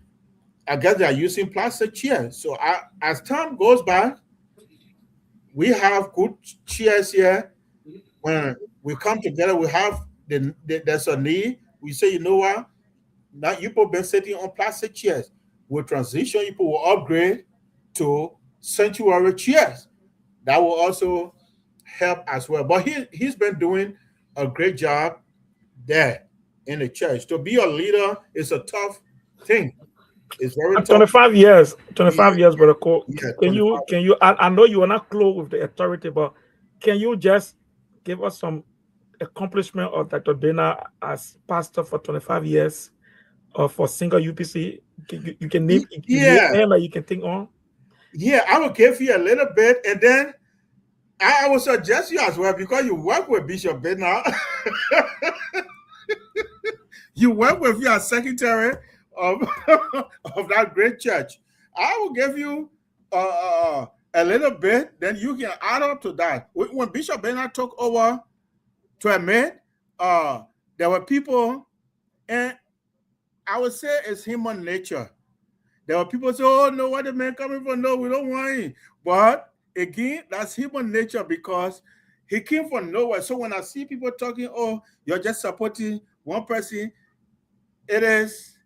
I guess they are using plastic chairs. So as time goes by, we have good chairs here. When we come together, we have there's a need. We say, you know what? Now you people been sitting on plastic chairs. We'll transition. People will upgrade to sanctuary chairs. That will also help as well. But he's been doing a great job there in the church. To be a leader is a tough thing. It's very tough. 25 years, 25 Yeah. years, Brother Cole. Yeah, Can you, I know you are not close with the authority, but can you just give us some accomplishment of Dr. BENDA as pastor for 25 years for SINKOR UPC? You can name, you can think on. Yeah, I will give you a little bit, and then I will suggest you as well, because you work with Bishop BENDA. You work with your secretary of that great church. I will give you a little bit, then you can add up to that. When Bishop BENDA took over to admit, there were people And I would say it's human nature. There were people say, "Oh no, where the man coming from? No, we don't want him." But again, that's human nature because he came from nowhere. So when I see people talking, "Oh, you're just supporting one person," it is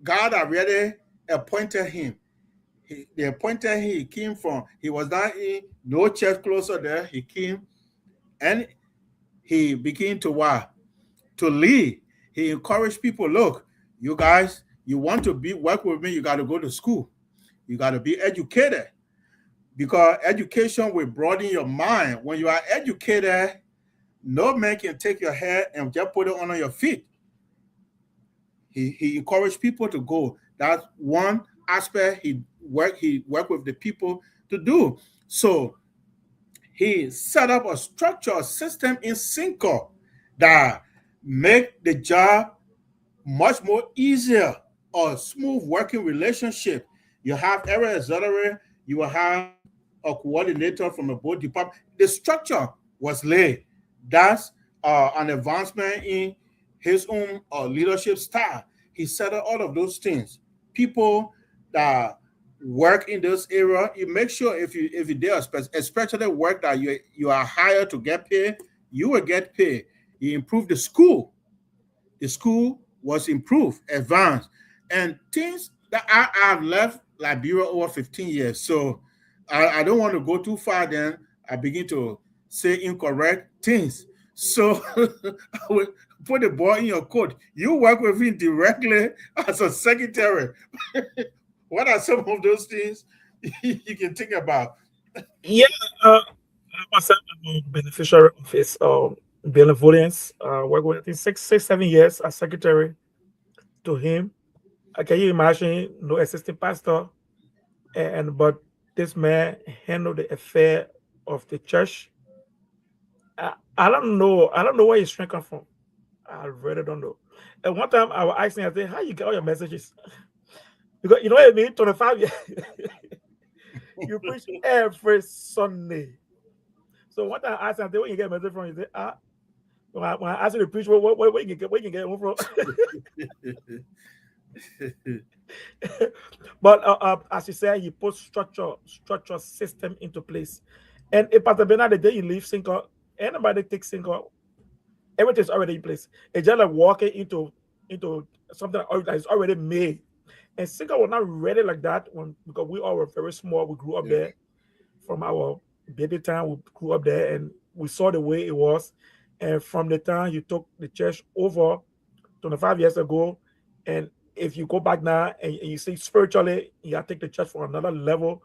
God already appointed him. They appointed him. He came from. He was not in no church closer there. He came and he began to what? To lead. He encouraged people. Look, you guys, you want to work with me, you got to go to school. You got to be educated because education will broaden your mind. When you are educated, no man can take your head and just put it on your feet. He encouraged people to go. That's one aspect he worked with the people to do. So he set up a structure, a system in SINKOR that make the job much more easier, a smooth working relationship. You have every auxiliary, you will have a coordinator from a both department. The structure was laid. That's an advancement in his own leadership style. He set up all of those things. People that work in this area, you make sure if you did especially work that you are hired to get paid, you will get paid. You improve the school. The school was improved, advanced, and things that I've left Liberia over 15 years. So I don't want to go too far. Then I begin to say incorrect things. So I will put the ball in your court. You work with him directly as a secretary. What are some of those things you can think about? Yeah, myself, I'm a beneficiary of his benevolence. Work with I think 6, 7 years as secretary to him. Can you imagine? No assistant pastor, and but this man handled the affair of the church. I don't know. I don't know where his strength come from. I really don't know. And one time I was asking, I said, "How you get all your messages?" Because you know what I mean. 25 years, you preach every Sunday. So one time I asked him, "Where you get message from?" He said, "Ah." When I asked him to preach, where you get one from? But as you said, he put structure system into place. And if Pastor Bernard, the day you leave SINKOR, anybody takes SINKOR, everything's already in place. It's just like walking into something that is already made. And SINKOR was not ready like that because we all were very small. We grew up there from our baby time. We grew up there and we saw the way it was. And from the time you took the church over 25 years ago, and if you go back now and you see spiritually, you got to take the church for another level.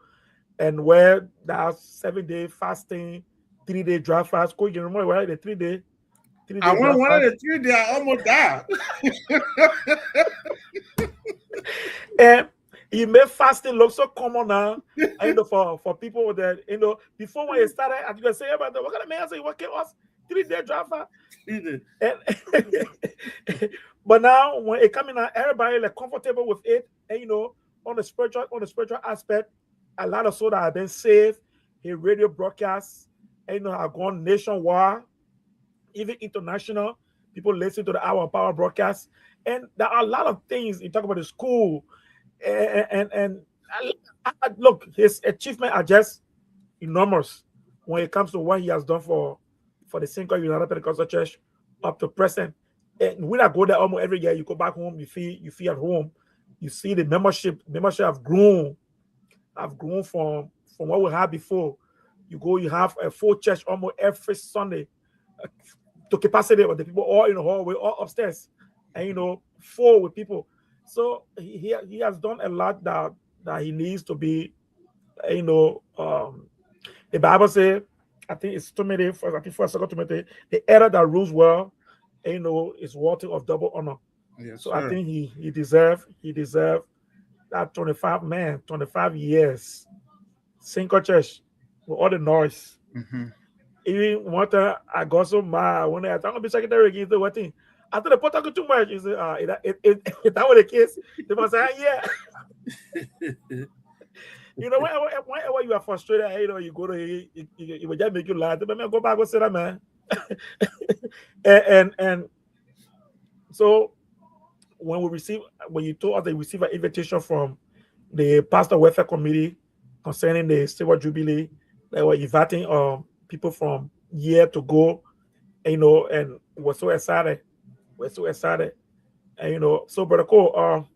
And where that 7-day fasting, 3-day dry fast, you remember where the 3-day I went dry one of fast? the 3 days, I almost died. And he made fasting look so common now. For people that before when it started, I could say about what kind of man say what can us 3-day dry fast? And but now when it coming out, everybody like comfortable with it, and on the spiritual aspect, a lot of souls that have been saved. His radio broadcasts, and have gone nationwide, even international. People listen to the Hour of Power broadcast, and there are a lot of things you talk about the school, and look, his achievements are just enormous when it comes to what he has done for the SINKOR United Pentecostal Church up to present. And when I go there almost every year, you go back home, you feel at home. You see the membership have grown from what we had before. You have a full church almost every Sunday, to capacity of the people all in the hallway, all upstairs, and full with people. So he has done a lot that he needs to be, the Bible says, I think it's Timothy, first, I think first, second Timothy, the elder that rules well, is worthy of double honor. Yes, So I sir. think he deserved that 25 years. SINKOR Church with all the noise. Mm-hmm. Even one time I got so mad when I thought I'm be secretary again. So what thing? I thought the pot too much. He said, if that was the case, they must say, yeah. Whenever you are frustrated, you go to you will just make you laugh. Let me go back and say that, man. and so when you told us that you received an invitation from the pastor welfare committee concerning the silver jubilee, they were inviting people from here to go, and we're so excited. We're so excited. And so Brother Cole,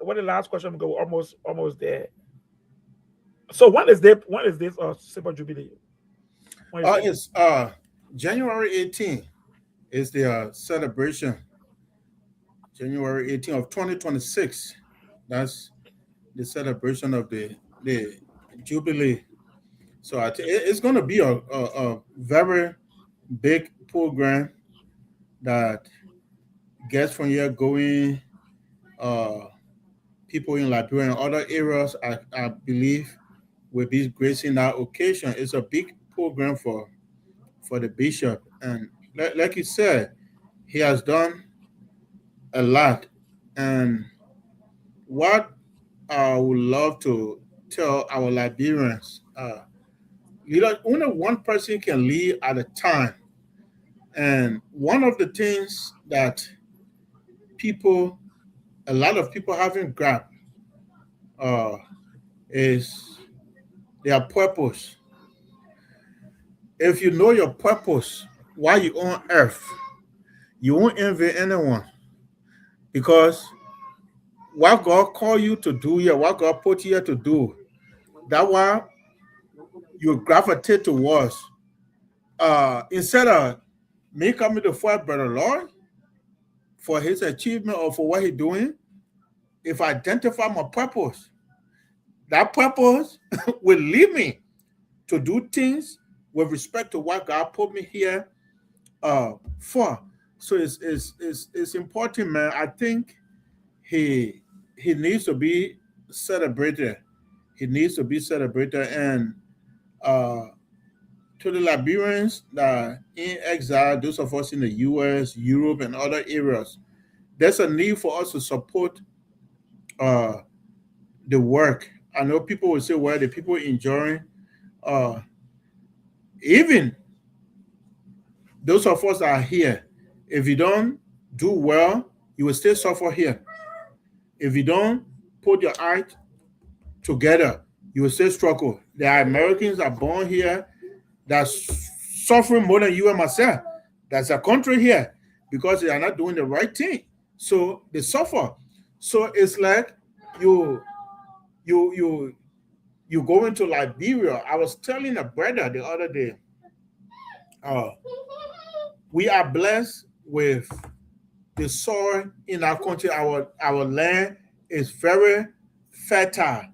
what the last question we go almost there. So when is this silver jubilee? When is it? It's January 18th is the celebration. January 18th of 2026. That's the celebration of the Jubilee. So it's going to be a very big program that gets from here going people in Liberia and other areas, I believe, will be gracing that occasion. It's a big program for the bishop. And like you said, he has done a lot. And what I would love to tell our Liberians, only one person can lead at a time. And one of the things that people, a lot of people haven't grabbed uh, is their purpose. If you know your purpose, why you on earth, you won't envy anyone because what God called you to do here, what God put you here to do, that why you gravitate towards. Instead of me coming to fight Brother Lloyd for his achievement or for what he's doing, if I identify my purpose, that purpose will lead me to do things with respect to what God put me here for. So it's important, man. I think he needs to be celebrated. He needs to be celebrated. And to the Liberians that are in exile, those of us in the US, Europe, and other areas, there's a need for us to support uh, the work. I know people will say, well, the people enjoying, uh, even those of us that are here, if you don't do well, you will still suffer here. If you don't put your act together, you will still struggle. There are Americans that are born here that's suffering more than you and myself. That's a country here because they are not doing the right thing. So they suffer. So it's like you you you you go into Liberia. I was telling a brother the other day, uh, we are blessed with the soil in our country. Our land is very fertile.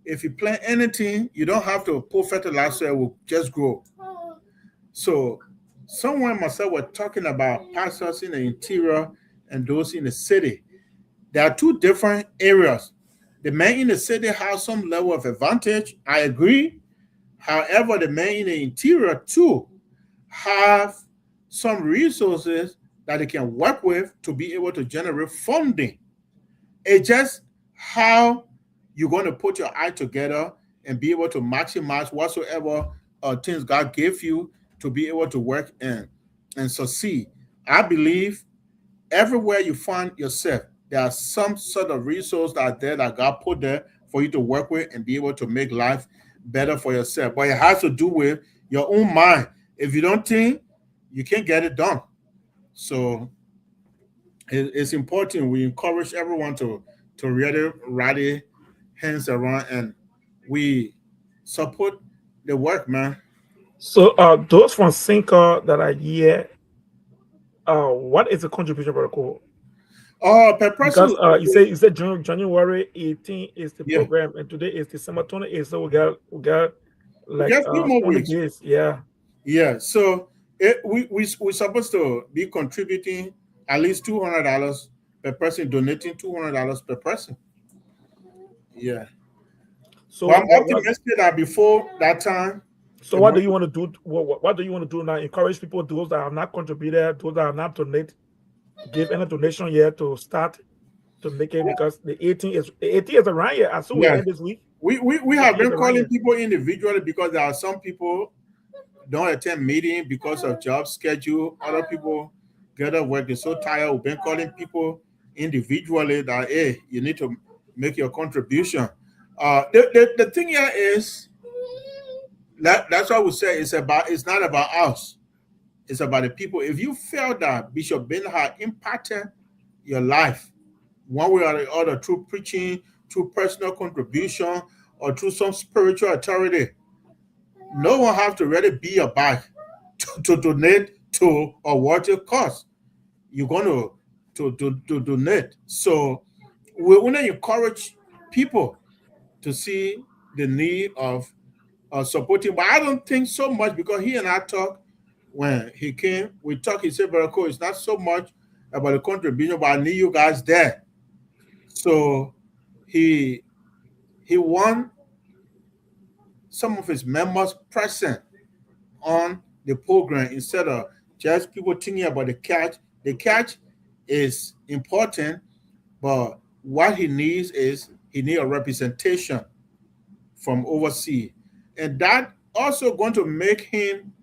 If you plant anything, you don't have to put fertilizer, it will just grow. So someone and myself were talking about pastors in the interior and those in the city. There are two different areas. The man in the city has some level of advantage. I agree. However, the man in the interior too have some resources that they can work with to be able to generate funding. It's just how you're going to put your eye together and be able to maximize whatsoever things God gave you to be able to work and succeed. I believe everywhere you find yourself, there are some sort of resource that are there that God put there for you to work with and be able to make life better for yourself. But it has to do with your own mind. If you don't think, you can't get it done. So it's important. We encourage everyone to really rally hands around and we support the work, man. So those from SINKOR that are here, what is the contribution, Brother Cole? Per Because person, you said January 18th is the yeah, program, and today is December 28th. So we got we like got 3 more 20 weeks. days. Yeah. Yeah, so we're supposed to be contributing at least $200 per person, donating $200 per person. Yeah, but So I'm optimistic that before that time, so the what do money. you want to do? What do you want to do now? Encourage people, those that have not contributed, those that have not give any donation yet to start to make it, because the 18th is around here. As soon we Yeah, end this week, we the have 18th is been around calling here. people individually because there are some people don't attend meeting because of job schedule. Other people get up work. They're so tired. We've been calling people individually that, hey, you need to make your contribution. The thing here is that's why we say it's not about us, it's about the people. If you feel that Bishop Ben had impacted your life one way or the other through preaching, through personal contribution, or through some spiritual authority, no one have to really be your back to donate to a worthy cause. You're going to donate. So we want to encourage people to see the need of supporting. But I don't think so much, because he and I talked when he came. We talked. He said, "Brother Cole, it's not so much about the contribution, but I need you guys there." So he won some of his members present on the program instead of just people thinking about the catch. The catch is important, but what he needs is he needs a representation from overseas. And that also going to make him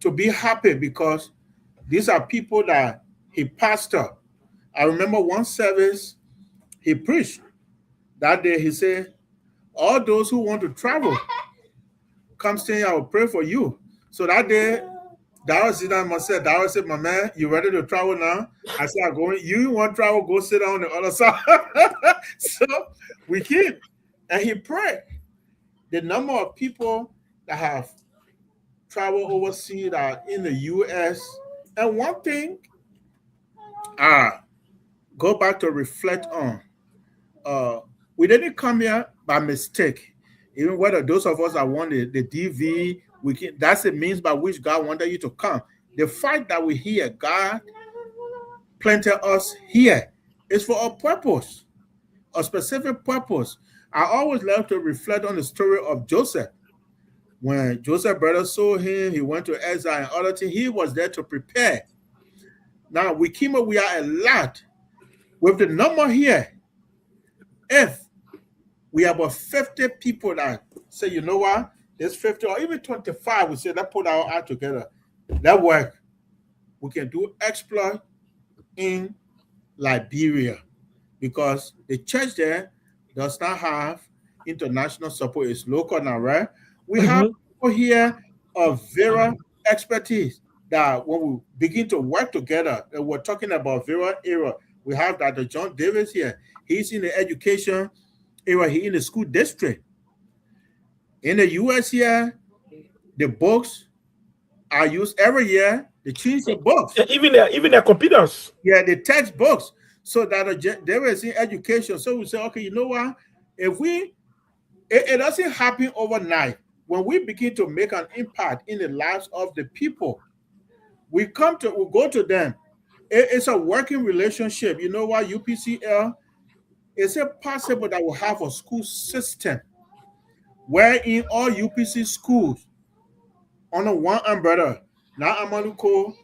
to be happy, because these are people that he pastored. I remember one service he preached that day. He said, all those who want to travel, come stay here, I will pray for you. So that day, Darryl sit down and said, Darryl said, my man, you ready to travel now? I said, I'm going. You want to travel, go sit down on the other side. So we came, and he prayed. The number of people that have traveled overseas that are in the U.S. And one thing go back to reflect on, we didn't come here by mistake. Even whether those of us that want the DV, that's the means by which God wanted you to come. The fact that we're here, God planted us here, is for a purpose, a specific purpose. I always love to reflect on the story of Joseph. When Joseph's brother saw him, he went to exile and other things. He was there to prepare. Now we came up, we are a lot. With the number here, if we have about 50 people that say, you know what, there's 50 or even 25, we say, let's put our art together. That work. We can do exploit in Liberia, because the church there does not have international support. It's local now, right? We have people here of various expertise that when we begin to work together, and we're talking about various area. We have Dr. John Davis here. He's in the education area. He's in the school district. In the U.S. here, the books are used every year. They change the books. Even their computers. Yeah, the textbooks. So that they were in education. So we say, okay, you know what? If it doesn't happen overnight. When we begin to make an impact in the lives of the people, we go to them. It's a working relationship. You know what, UPCL, is it possible that we'll have a school system wherein all UPC schools under one umbrella? Now Amaluko,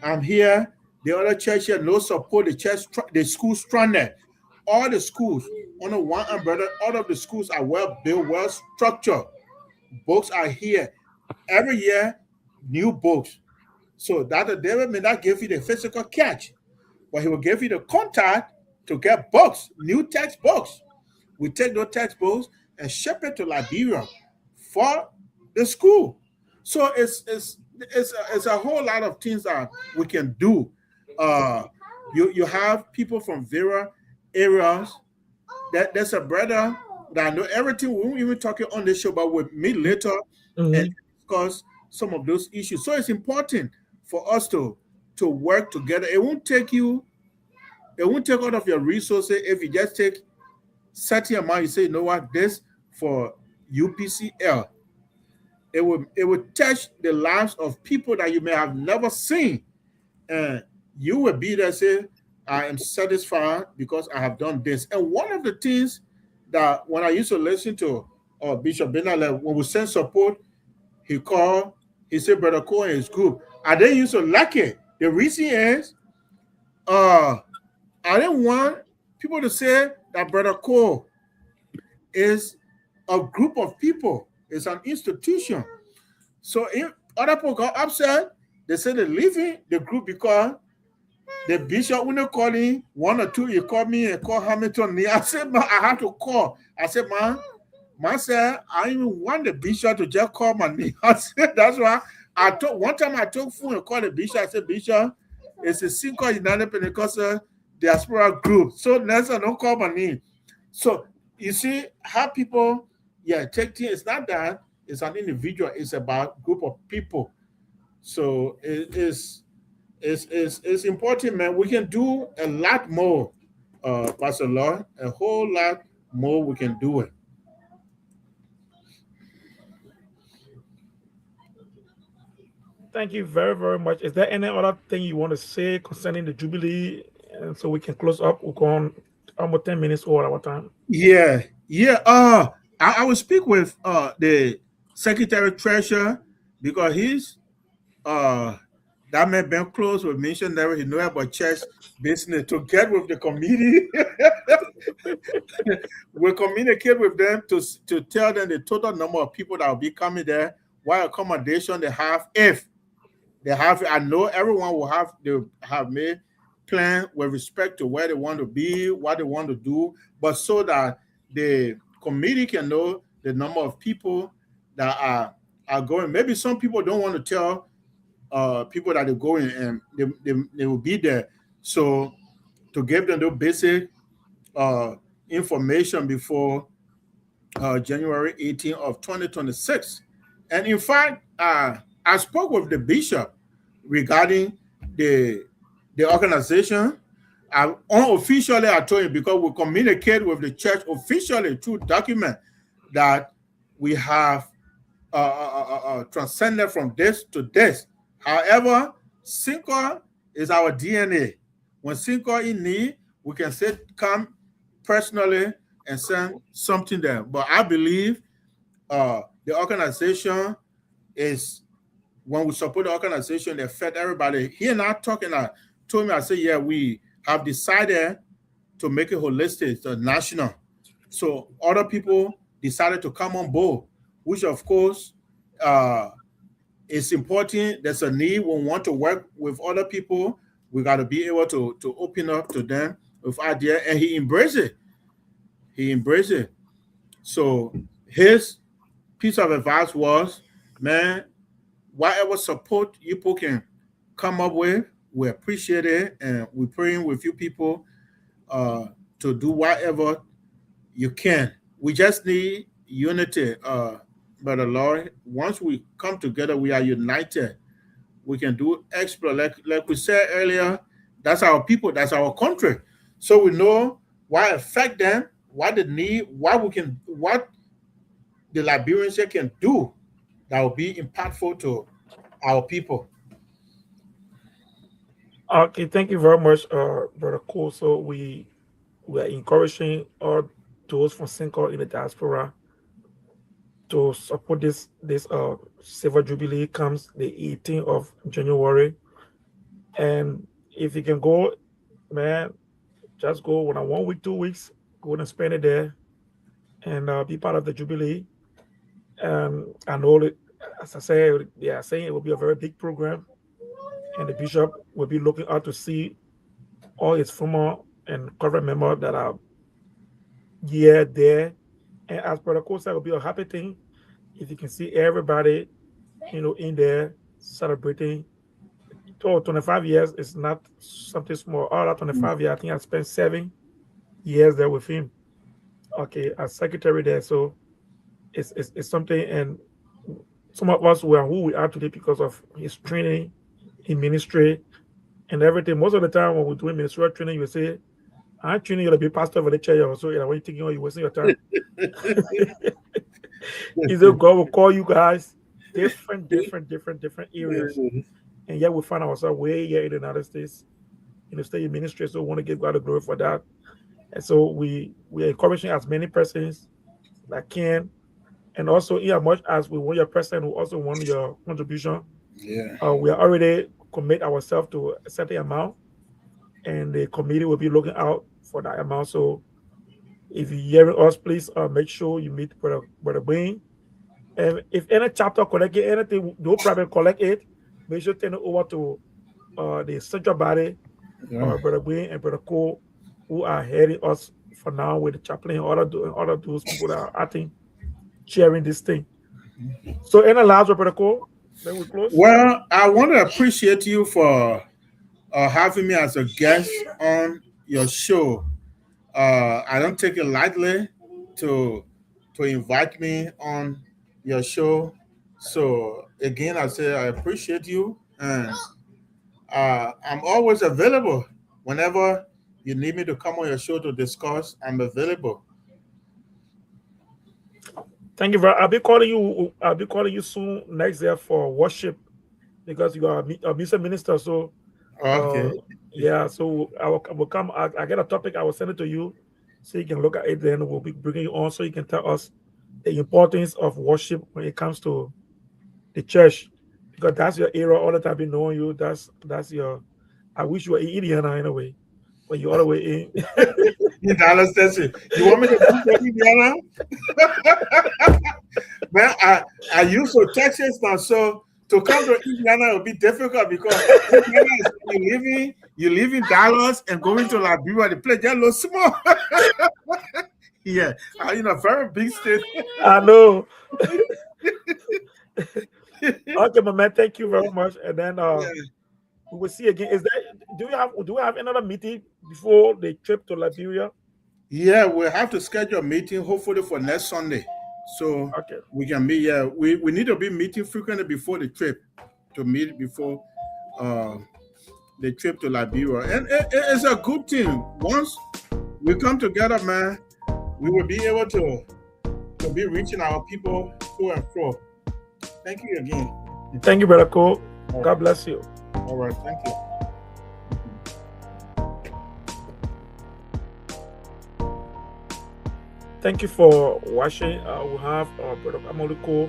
I'm here. The other church here, no support. The school stranded. All the schools under one umbrella. All of the schools are well built, well structured. Books are here every year. New books. So that the devil may not give you the physical catch, but he will give you the contact to get books, new textbooks. We take those textbooks and ship it to Liberia for the school. So it's a whole lot of things that we can do. You have people from various areas. There's a brother that I know everything. We won't even talk on this show, but we'll meet later and discuss some of those issues. So it's important for us to work together. It won't take out of your resources if you just take certain amount. You say, you know what, this for UPCL. It will touch the lives of people that you may have never seen, and you will be there say, I am satisfied because I have done this. And one of the things that when I used to listen to Bishop Benda, when we send support, he said, Brother Cole and his group, I didn't used to like it. The reason is, I didn't want people to say that Brother Cole is a group of people. It's an institution. So if other people got upset, they said they're leaving the group because The bishop, when they call him, one or two, he called me and called Hamilton. I said, man, I had to call. I said, man said, I even want the bishop to just call my name. I said, that's why I took one time I took phone and called the bishop. I said, Bishop, it's a SINKOR United Pentecostal Diaspora Group. So next time, don't call my name. So you see how people, take things. It's not that it's an individual, it's about group of people. So it's important, man. We can do a lot more, Pastor Lloyd, a whole lot more we can do it. Thank you very, very much. Is there any other thing you want to say concerning the Jubilee? And so we can close up. We're going almost 10 minutes over our time. Yeah, yeah. I will speak with the Secretary Treasurer because he's that man been close with missionary. He know about church business to get with the committee. We communicate with them to tell them the total number of people that will be coming there, what accommodation they have, if they have. I know everyone will have they have made plan with respect to where they want to be, what they want to do, but so that the committee can know the number of people that are going. Maybe some people don't want to tell people that they're going and they will be there. So to give them the basic information before January 18th of 2026. And in fact, I spoke with the bishop regarding the organization. Unofficially, I told him because we communicate with the church officially through document that we have transcended from this to this. However, SINKOR is our DNA. When SINKOR in need, we can say come personally and send something there. But I believe the organization is, when we support the organization, they fed everybody. He and I talking, I told me, I said, yeah, we have decided to make it holistic, so national. So other people decided to come on board, which of course is important. There's a need. We want to work with other people. We got to be able to open up to them with idea, and he embraced it. He embraced it. So his piece of advice was, man, whatever support you people can come up with, we appreciate it, and we're praying with you people to do whatever you can. We just need unity, Brother Lloyd. Once we come together, we are united. We can do exploit. Like we said earlier, that's our people, that's our country. So we know what affect them, what they need, what the Liberians can do that will be impactful to our people. Okay, thank you very much, Brother Cole. So we are encouraging all those from SINKOR in the diaspora to support this Silver Jubilee comes the 18th of January. And if you can go, man, just go when 1 week, 2 weeks, go and spend it there and be part of the Jubilee. I know that, as I said, they are saying it will be a very big program, and the bishop will be looking out to see all his former and current members that are there. And as Brother Cole said, it will be a happy thing if you can see everybody, in there celebrating. 25 years is not something small. All that 25 years, I think I spent 7 years there with him. Okay, as secretary there. So it's something, and some of us were who we are today because of his training in ministry and everything. Most of the time when we're doing ministerial training, you say, I'm training you to be pastor of the church, or so when you're thinking, oh, you're wasting your time. He said, God will call you guys different areas. And yet we find ourselves way here in the United States, in the state ministry. So we want to give God the glory for that. And so we are encouraging as many persons that can. And also, in as much as we want your person who also want your contribution, we are already commit ourselves to a certain amount, and the committee will be looking out for that amount. So if you're hearing us, please make sure you meet Brother Wayne. And if any chapter collect anything, no problem, collect it. Make sure to turn it over to the central body Brother Wayne and Brother Cole, who are heading us for now with the chaplain and other those people that are acting, sharing this thing. So any last word, Brother Cole? Then we close. Well, I want to appreciate you for having me as a guest on your show. I don't take it lightly to invite me on your show. So again, I say I appreciate you, and I'm always available whenever you need me to come on your show to discuss. I'm available. Thank you very. I'll be calling you. I'll be calling you soon next year for worship because you are a music minister. So, Okay. yeah. So I will come. I get a topic. I will send it to you, so you can look at it. Then we'll be bringing you on, so you can tell us the importance of worship when it comes to the church, because that's your area. All the time, been knowing you. That's your. I wish you were in Indiana anyway, but you're all the way in. In Dallas, Texas. You want me to come to Indiana? Man, I used to Texas now, so to come to Indiana will be difficult because Indiana is you live in Dallas and going to Liberia, the place just a little small. Yeah, in a very big state. I know. Okay, my man. Thank you very much. And then we will see again. Do we have another meeting before the trip to Liberia? Yeah, we'll have to schedule a meeting hopefully for next Sunday. So Okay. we can meet. Yeah, we need to be meeting frequently before the trip to meet before the trip to Liberia. And it's a good thing. Once we come together, man, we will be able to be reaching our people to and fro. Thank you again. Thank you, Brother Cole. God bless you. All right, thank you. Thank you for watching. We have Brother Amoliko,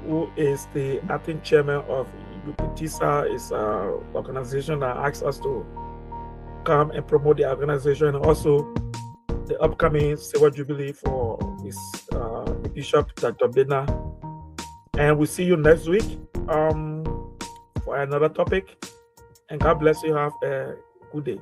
who is the acting chairman of UPBITHUSA. It's an organization that asks us to come and promote the organization, and also the upcoming Silver Jubilee for the Bishop Dr. BENDA. And we'll see you next week for another topic. And God bless you. Have a good day.